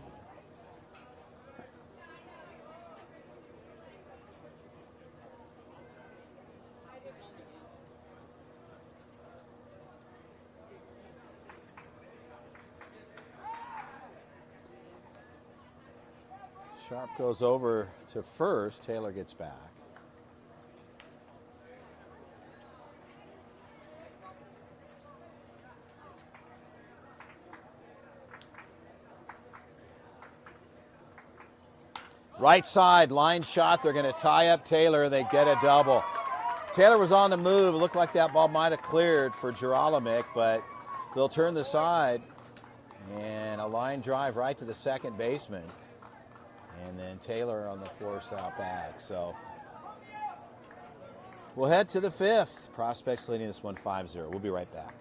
Sharp goes over to first. Taylor gets back. Right side, line shot. They're going to tie up Taylor. They get a double. Taylor was on the move. It looked like that ball might have cleared for Geralamick, but they'll turn the side. And a line drive right to the second baseman. And then Taylor on the force out back. So we'll head to the fifth. Prospects leading this one 5-0. We'll be right back.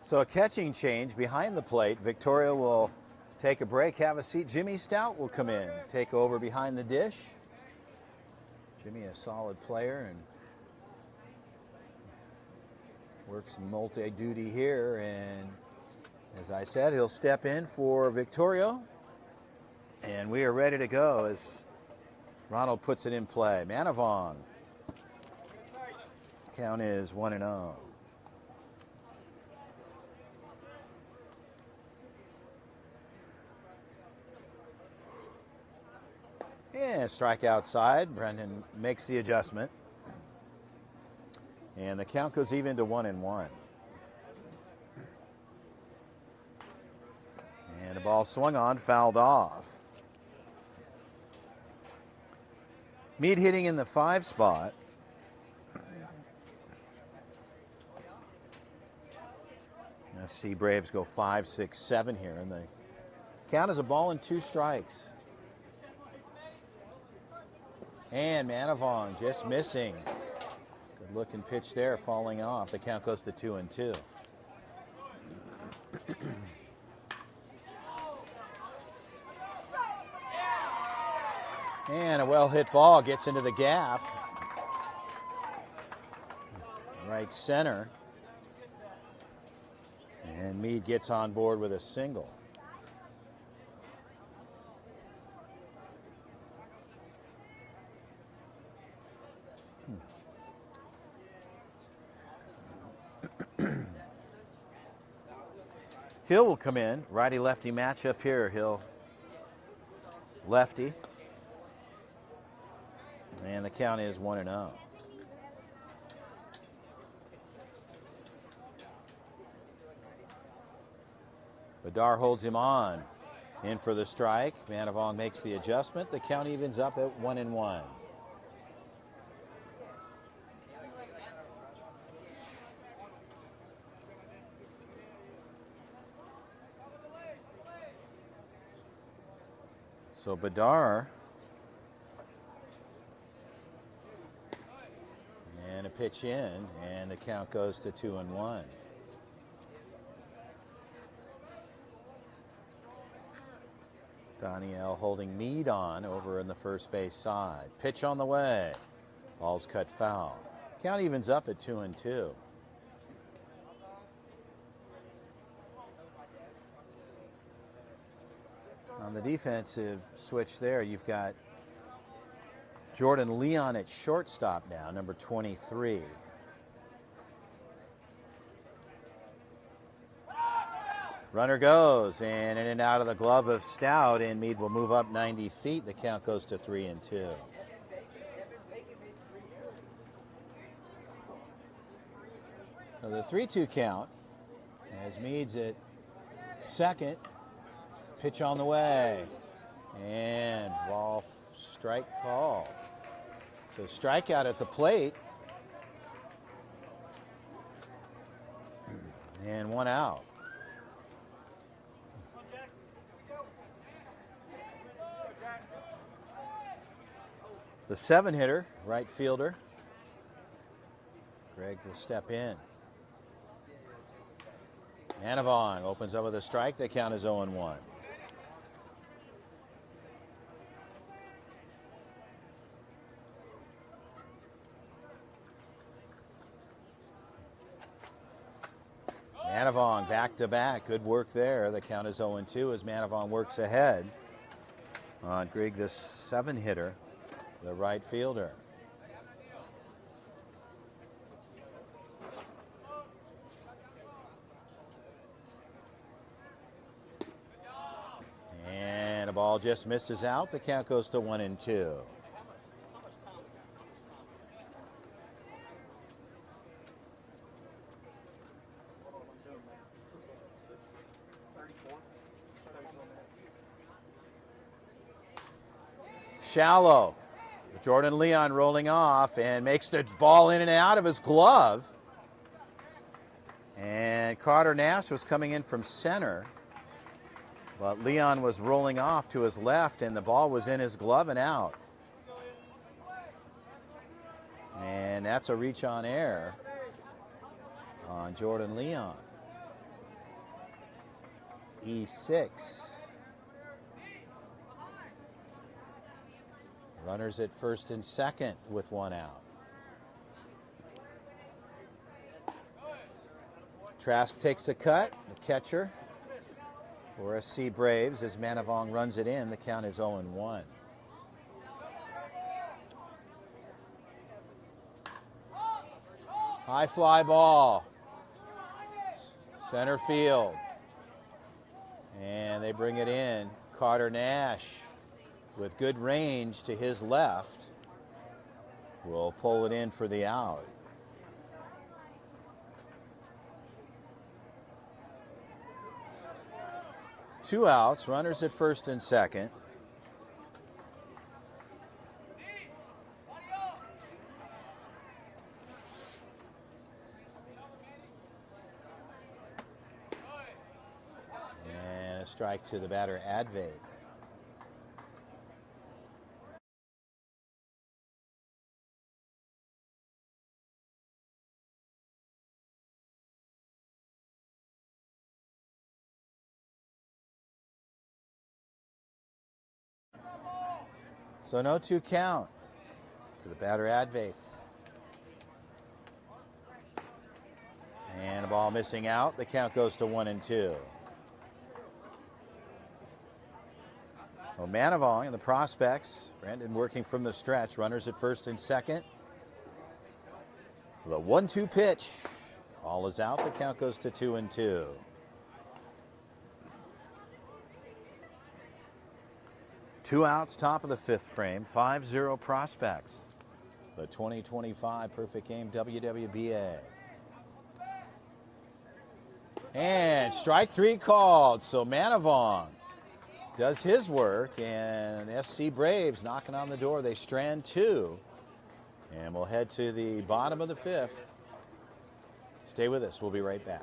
So a catching change behind the plate. Victoria will take a break, have a seat. Jimmy Stout will come in, take over behind the dish. Jimmy, a solid player and works multi-duty here. And as I said, he'll step in for Victoria. And we are ready to go as Ronald puts it in play. Manavong. Count is 1-0. Yeah, strike outside. Brendan makes the adjustment. And the count goes even to 1-1. And the ball swung on, fouled off. Meade hitting in the 5 spot. Let's see Braves go 5, 6, 7 here. And the count is a ball and 2 strikes. And Manavong just missing. Good looking pitch there, falling off. The count goes to 2-2. And a well hit ball gets into the gap. Right center. And Meade gets on board with a single. Hill will come in. Righty-lefty matchup here. Hill lefty. And the count is 1-0. Badar holds him on. In for the strike. Manavong makes the adjustment. The count evens up at 1-1. So Badar, and a pitch in, and the count goes to 2-1. Danielle holding Meade on over in the first base side. Pitch on the way. Ball's cut foul. Count evens up at 2-2. On the defensive switch there, you've got Jordan Leon at shortstop now, number 23. Runner goes, and in and out of the glove of Stout, and Meade will move up 90 feet. The count goes to 3-2. So the 3-2 count as Meade's at second. Pitch on the way, and ball strike call. So strikeout at the plate, and 1 out. The 7-hitter, right fielder, Greg will step in. Manavong opens up with a strike. The count is 0-1. Manavong back to back. Good work there. The count is 0-2 as Manavong works ahead on Greg, the 7-hitter, the right fielder. And a ball just misses out. The count goes to 1-2. Shallow. Jordan Leon rolling off and makes the ball in and out of his glove. And Carter Nash was coming in from center. But Leon was rolling off to his left, and the ball was in his glove and out. And that's a reach on air on Jordan Leon. E6. Runners at first and second with one out. Trask takes the cut, the catcher for SC Braves as Manavong runs it in. The count is 0-1. High fly ball. Center field. And they bring it in. Carter Nash with good range to his left will pull it in for the out. Two outs, runners at first and second. And a strike to the batter, Advait. So no 2 count to the batter, Advait. And a ball missing out. The count goes to 1-2. Well, Manavong and the prospects. Brandon working from the stretch. Runners at first and second. The 1-2 pitch. Ball is out. The count goes to 2-2. Two outs, top of the fifth frame, 5-0 prospects. The 2025 Perfect Game WWBA. And strike 3 called. So Manavong does his work, and SC Braves knocking on the door. They strand 2. And we'll head to the bottom of the fifth. Stay with us. We'll be right back.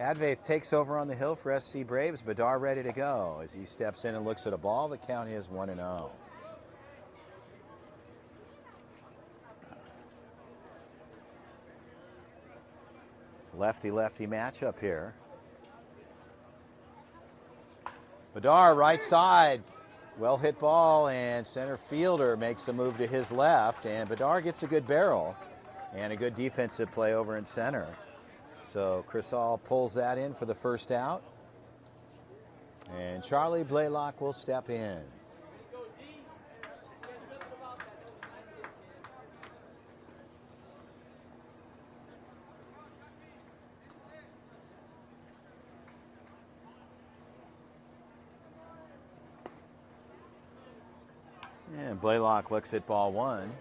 Advait takes over on the hill for SC Braves. Bedar ready to go. As he steps in and looks at a ball, the count is 1-0. Lefty-lefty matchup here. Bedar right side. Well hit ball, and center fielder makes a move to his left, and Bedar gets a good barrel and a good defensive play over in center. So Crisall pulls that in for the first out. And Charlie Blaylock will step in. And Blaylock looks at ball one.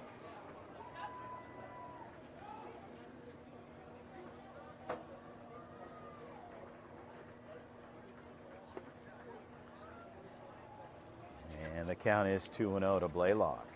And the count is 2-0 to Blaylock.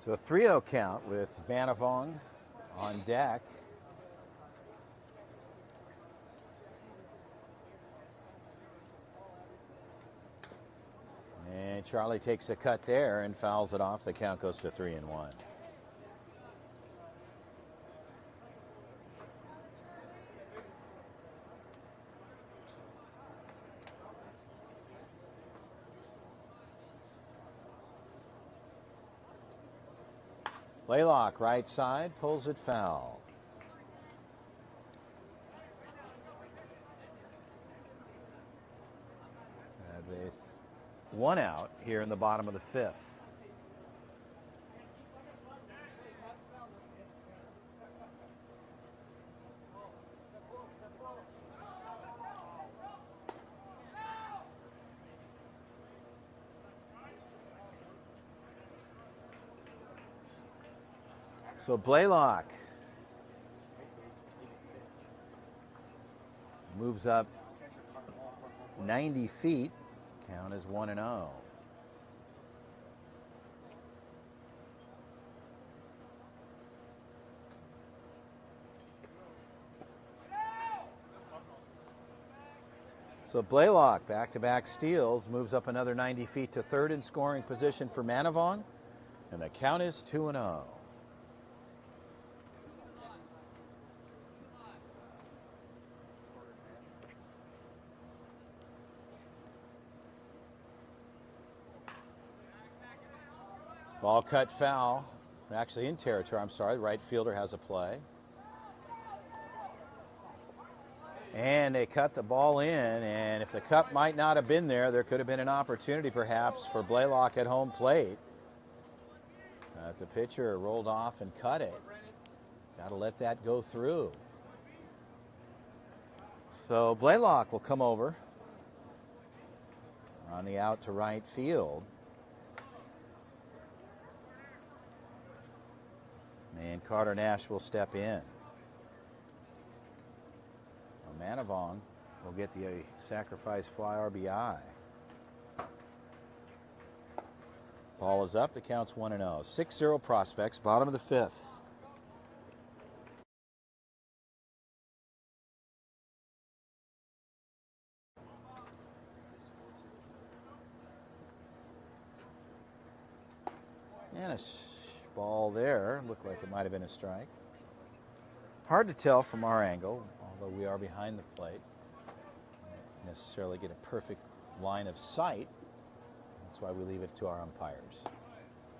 So a 3-0 count with Manavong on deck. And Charlie takes a cut there and fouls it off. The count goes to 3-1. Blaylock, right side, pulls it foul. With one out here in the bottom of the fifth. So Blaylock moves up 90 feet. Count is 1-0. So Blaylock, back-to-back steals, moves up another 90 feet to third in scoring position for Manavong, and the count is 2-0. Ball cut foul, actually in territory, I'm sorry, the right fielder has a play. And they cut the ball in, and if the cut might not have been there, there could have been an opportunity perhaps for Blaylock at home plate. The pitcher rolled off and cut it. Got to let that go through. So Blaylock will come over on the out to right field. And Carter Nash will step in. Manavong will get the sacrifice fly RBI. Ball is up. The count's 1-0. 6-0 Prospects, bottom of the fifth. And a ball there. Looked like it might have been a strike. Hard to tell from our angle, although we are behind the plate. Don't necessarily get a perfect line of sight. That's why we leave it to our umpires.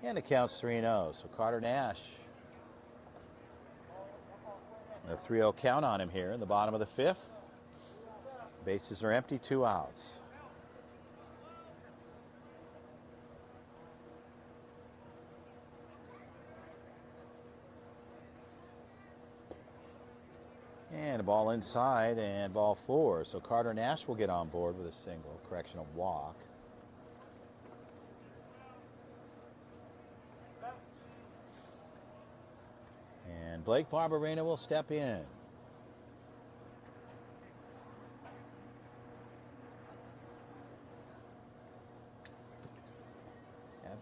And it counts 3-0. So Carter Nash, a 3-0 count on him here in the bottom of the fifth. Bases are empty, 2 outs. And a ball inside and ball 4. So Carter Nash will get on board with a single, correction, a walk. And Blake Barberena will step in.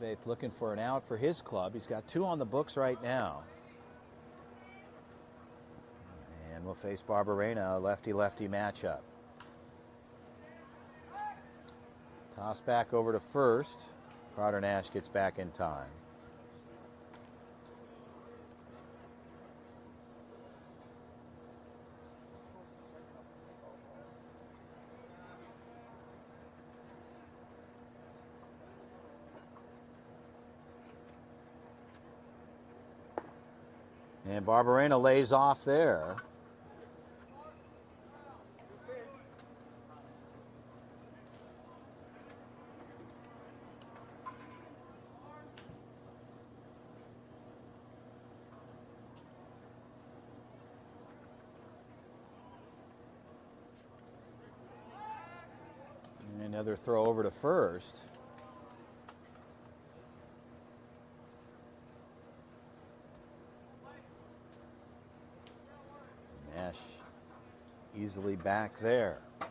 Advaith looking for an out for his club. He's got 2 on the books right now. And we'll face Barberena, a lefty-lefty matchup. Toss back over to first. Carter Nash gets back in time. And Barberena lays off there. Another throw over to first. Nash easily back there. The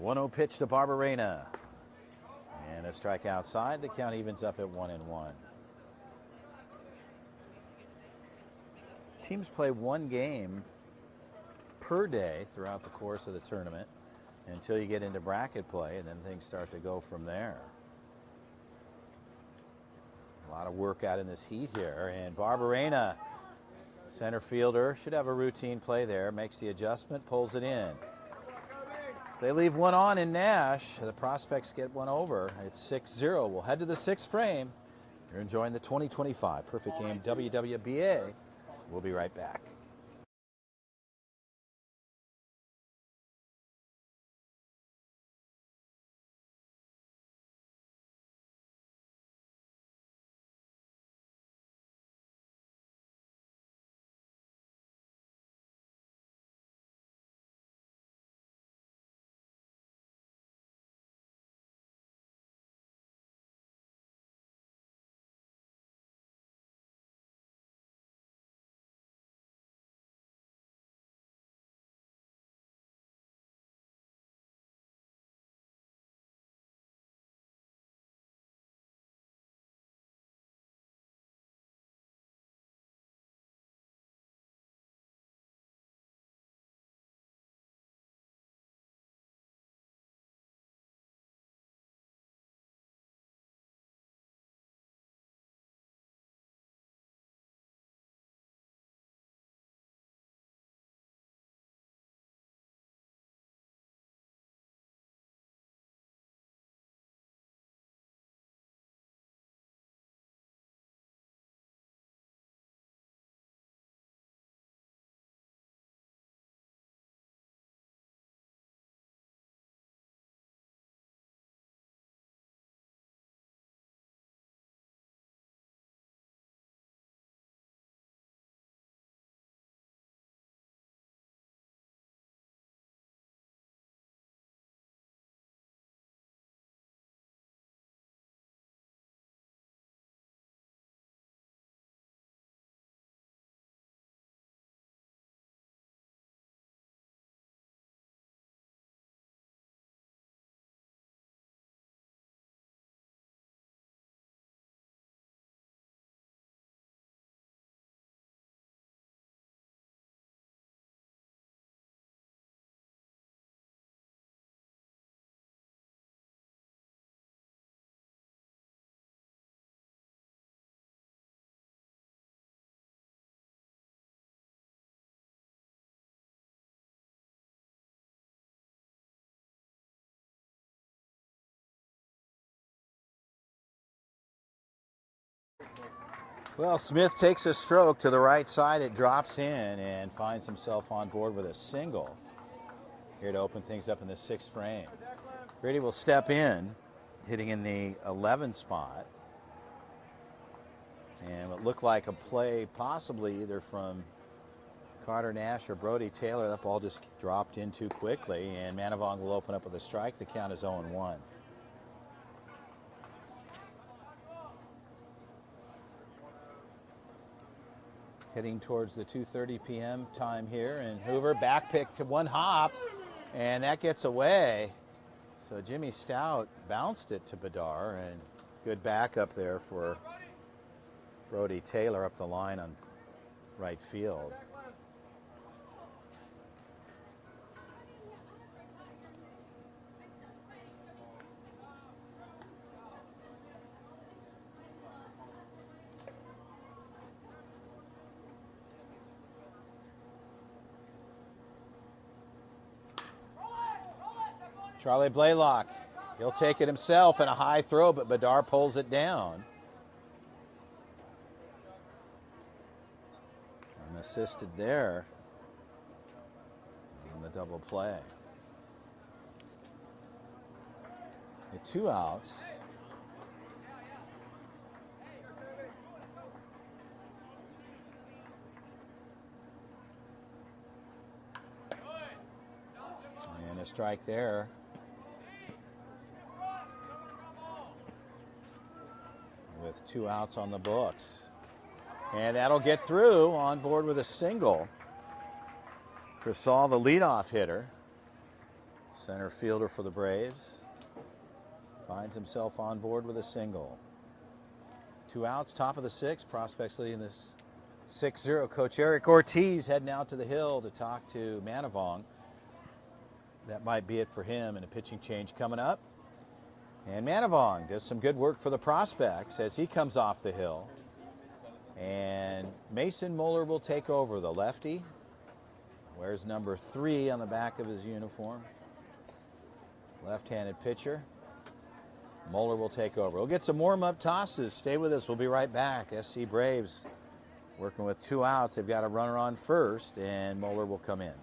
1-0 pitch to Barberena. And a strike outside. The count evens up at 1-1. Teams play one game per day throughout the course of the tournament until you get into bracket play, and then things start to go from there. A lot of work out in this heat here, and Barberena, center fielder, should have a routine play there, makes the adjustment, pulls it in. They leave one on in Nash. The prospects get one over. It's 6-0. We'll head to the sixth frame. You're enjoying the 2025 Perfect Game WWBA. We'll be right back. Well, Smith takes a stroke to the right side. It drops in and finds himself on board with a single. Here to open things up in the sixth frame. Grady will step in, hitting in the 11 spot. And it looked like a play possibly either from Carter Nash or Brody Taylor. That ball just dropped in too quickly, and Manavong will open up with a strike. The count is 0-1. Heading towards the 2:30 p.m. time here, and Hoover back pick to one hop, and that gets away. So Jimmy Stout bounced it to Bedard, and good backup there for Brody Taylor up the line on right field. Charlie Blaylock, he'll take it himself in a high throw, but Bedard pulls it down. And assisted there on the double play. With 2 outs. strike there. With 2 outs on the books. And that'll get through, on board with a single. Crisal, the leadoff hitter, center fielder for the Braves, finds himself on board with a single. 2 outs, top of the 6th. Prospects leading this 6-0. Coach Eric Ortiz heading out to the hill to talk to Manavong. That might be it for him, and a pitching change coming up. And Manavong does some good work for the Prospects as he comes off the hill. And Mason Moeller will take over, the lefty. Wears number 3 on the back of his uniform. Left-handed pitcher. Moeller will take over. We'll get some warm-up tosses. Stay with us. We'll be right back. SC Braves working with 2 outs. They've got a runner on first, and Moeller will come in.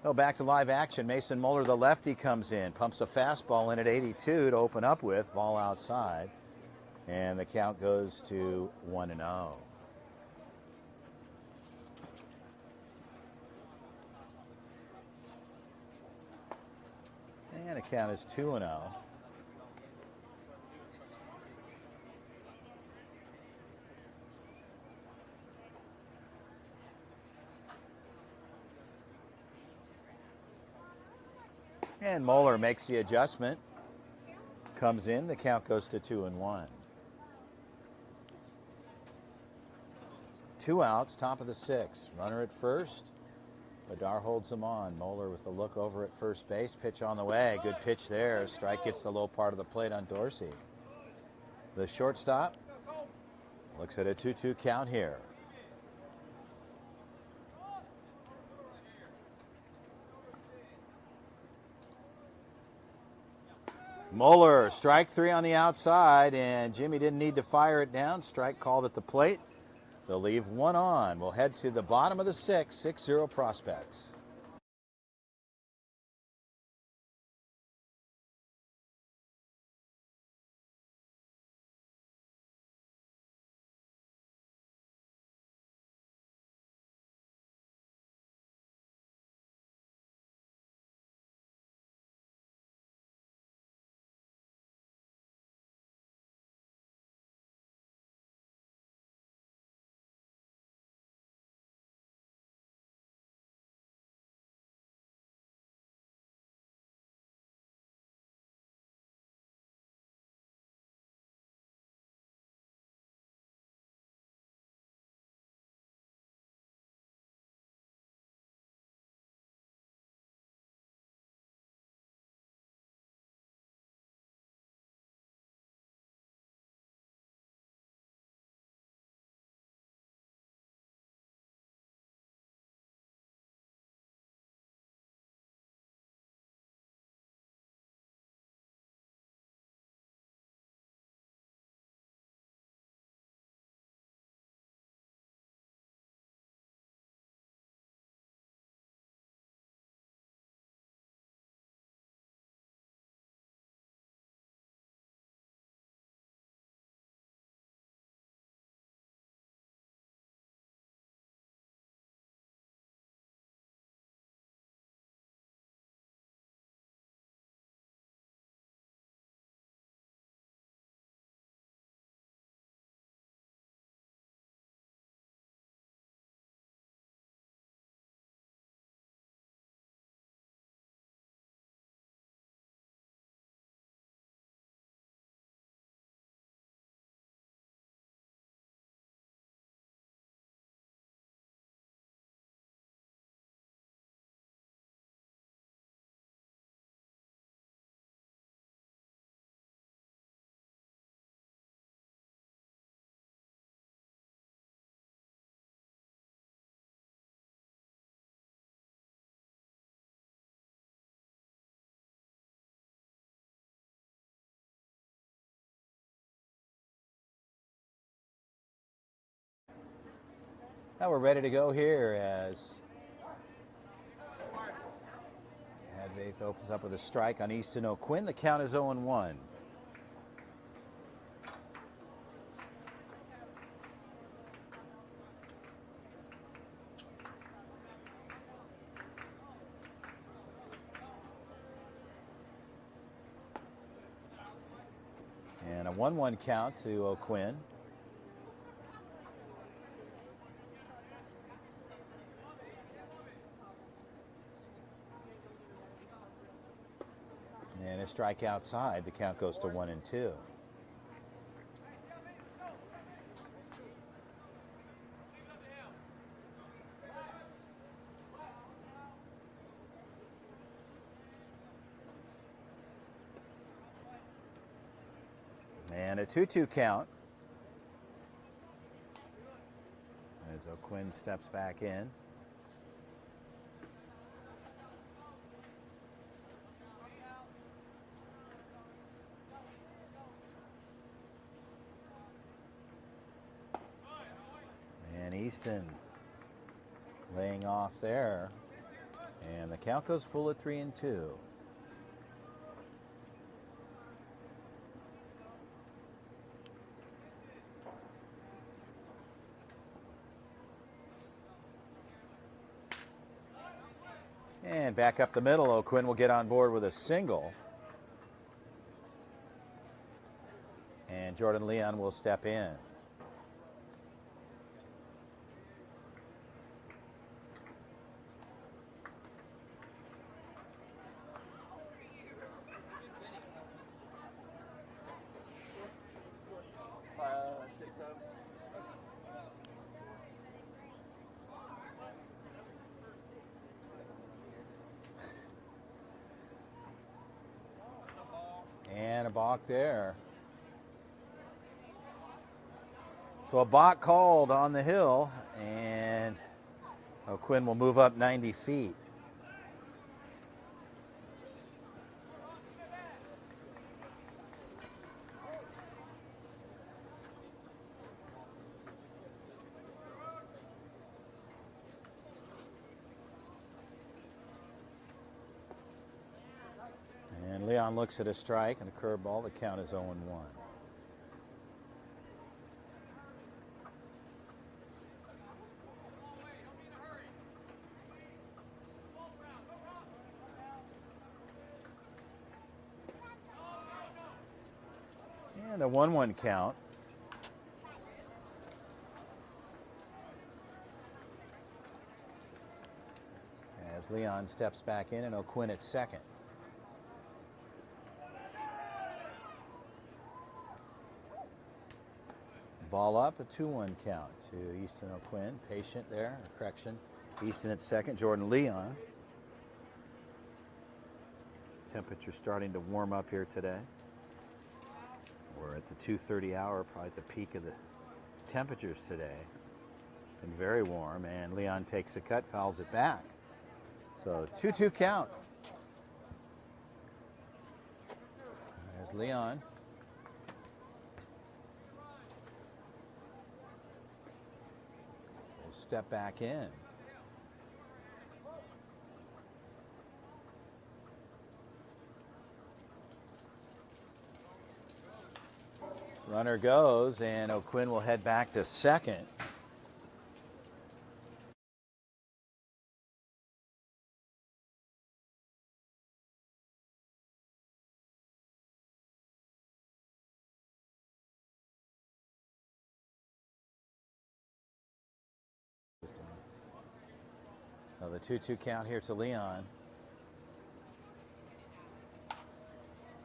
Well, back to live action. Mason Moeller, the lefty, comes in, pumps a fastball in at 82 to open up with, ball outside. And the count goes to 1-0. And the count is 2-0. And Moeller makes the adjustment, comes in, the count goes to 2-1. 2 outs, top of the 6th. Runner at first. Badar holds him on. Moeller with a look over at first base. Pitch on the way. Good pitch there. Strike gets the low part of the plate on Dorsey. The shortstop looks at a 2-2 count here. Moeller, strike 3 on the outside, and Jimmy didn't need to fire it down. Strike called at the plate. They'll leave 1 on. We'll head to the bottom of the 6th, 6-0 Prospects. Now we're ready to go here as Advaith opens up with a strike on Easton O'Quinn. The count is 0-1. And a 1-1 count to O'Quinn. And a strike outside. The count goes to 1-2. And a 2-2 count as O'Quinn steps back in. And Easton laying off there. And the count goes full at 3-2. And back up the middle, O'Quinn will get on board with a single. And Jordan Leon will step in. And a balk there. So a balk called on the hill, and O'Quinn will move up 90 feet. And Leon looks at a strike and a curveball. The count is 0-1. And a 1-1 count. As Leon steps back in and O'Quinn at second. Ball up, a 2-1 count to Easton O'Quinn. Patient there, correction. Easton at second, Jordan Leon. Temperature starting to warm up here today. We're at the 2:30 hour, probably at the peak of the temperatures today. Been very warm, and Leon takes a cut, fouls it back. So 2-2 count. There's Leon. We'll step back in. Runner goes, and O'Quinn will head back to second. Now the 2-2 count here to Leon.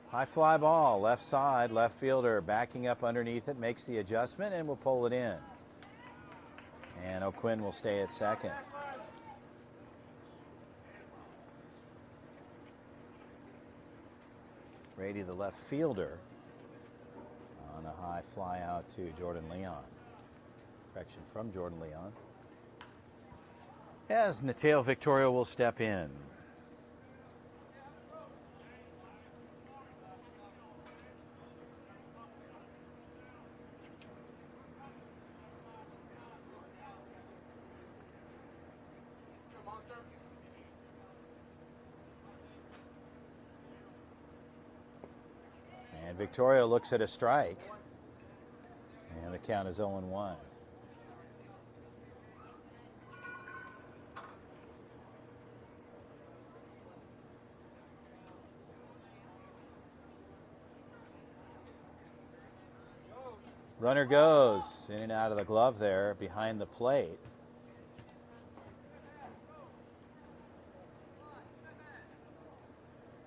High fly ball, left side, left fielder backing up underneath it, makes the adjustment and will pull it in. And O'Quinn will stay at second. Brady, the left fielder, on a high fly out to Jordan Leon. Correction from Jordan Leon. As Nateo Victoria will step in. And Victoria looks at a strike. And the count is 0-1. Runner goes in and out of the glove there behind the plate.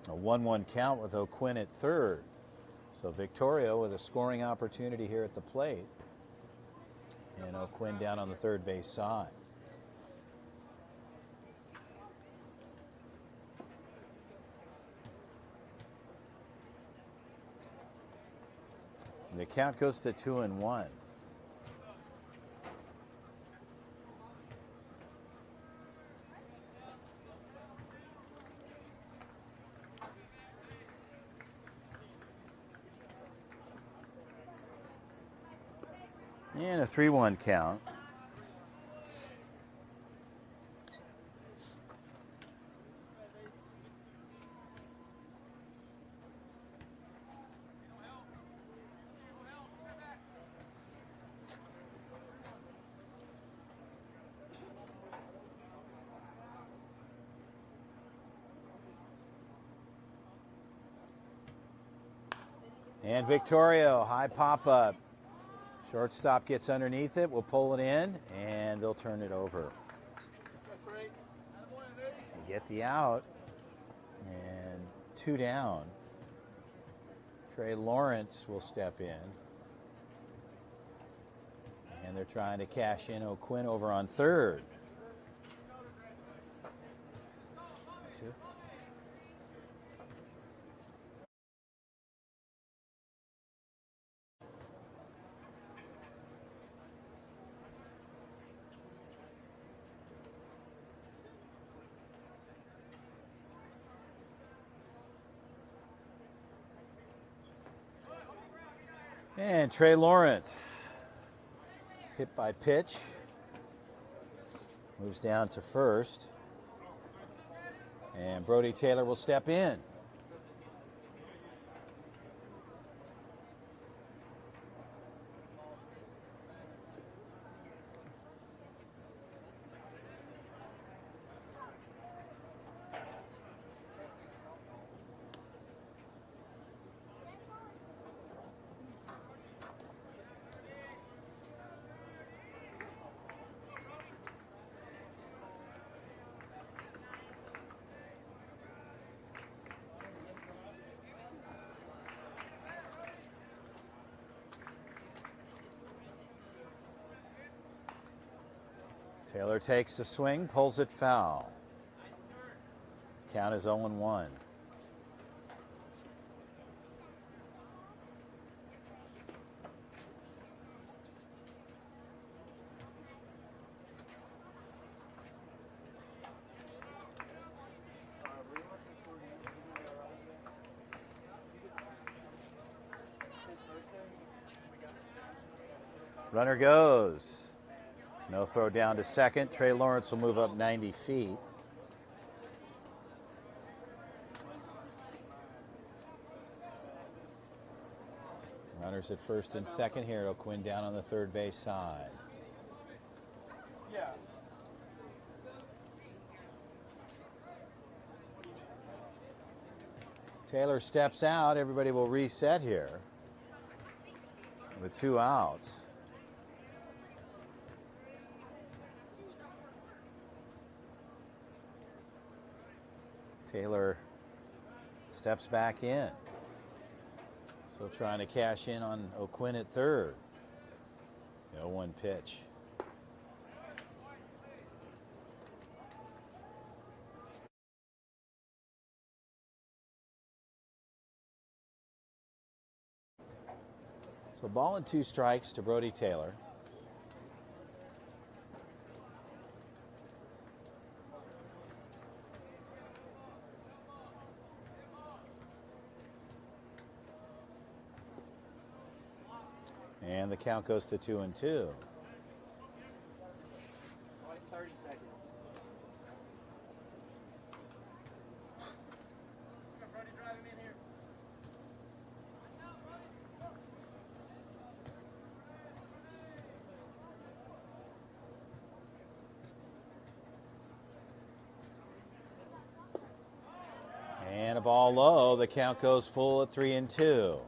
A 1-1 count with O'Quinn at third. So Victoria with a scoring opportunity here at the plate. And O'Quinn down on the third base side. And the count goes to 2-1. And a 3-1 count. And Victoria, high pop-up. Shortstop gets underneath it, we'll pull it in, and they'll turn it over. They get the out, and 2 down. Trey Lawrence will step in. And they're trying to cash in O'Quinn over on third. 2. And Trey Lawrence, hit by pitch, moves down to first. And Brody Taylor will step in. Taylor takes a swing, pulls it foul. Count is 0-1. Runner goes. No throw down to second. Trey Lawrence will move up 90 feet. Runners at first and second here. O'Quinn down on the third base side. Taylor steps out. Everybody will reset here with 2 outs. Taylor steps back in. So trying to cash in on O'Quinn at third. 0-1 pitch. So ball and 2 strikes to Brody Taylor. And the count goes to 2-2. 30 seconds. And a ball low. The count goes full at 3-2.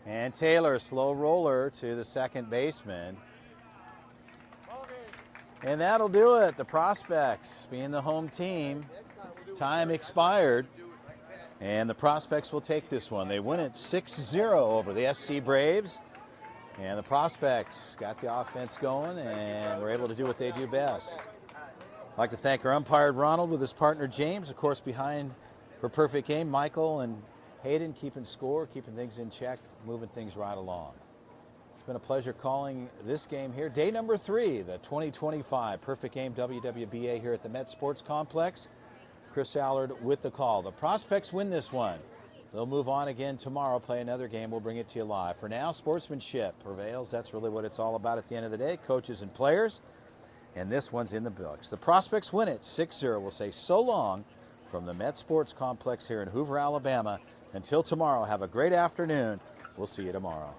And Taylor, slow roller to the second baseman. And that'll do it. The Prospects, being the home team, time expired. And the Prospects will take this one. They win it 6-0 over the SC Braves. And the Prospects got the offense going and were able to do what they do best. I'd like to thank our umpire, Ronald, with his partner, James. Of course, behind for Perfect Game, Michael and Hayden keeping score, keeping things in check, moving things right along. It's been a pleasure calling this game here. Day number 3, the 2025 Perfect Game WWBA here at the Met Sports Complex. Chris Allard with the call. The Prospects win this one. They'll move on again tomorrow, play another game. We'll bring it to you live. For now, sportsmanship prevails. That's really what it's all about at the end of the day, coaches and players. And this one's in the books. The Prospects win it 6-0. We'll say so long from the Met Sports Complex here in Hoover, Alabama. Until tomorrow, have a great afternoon. We'll see you tomorrow.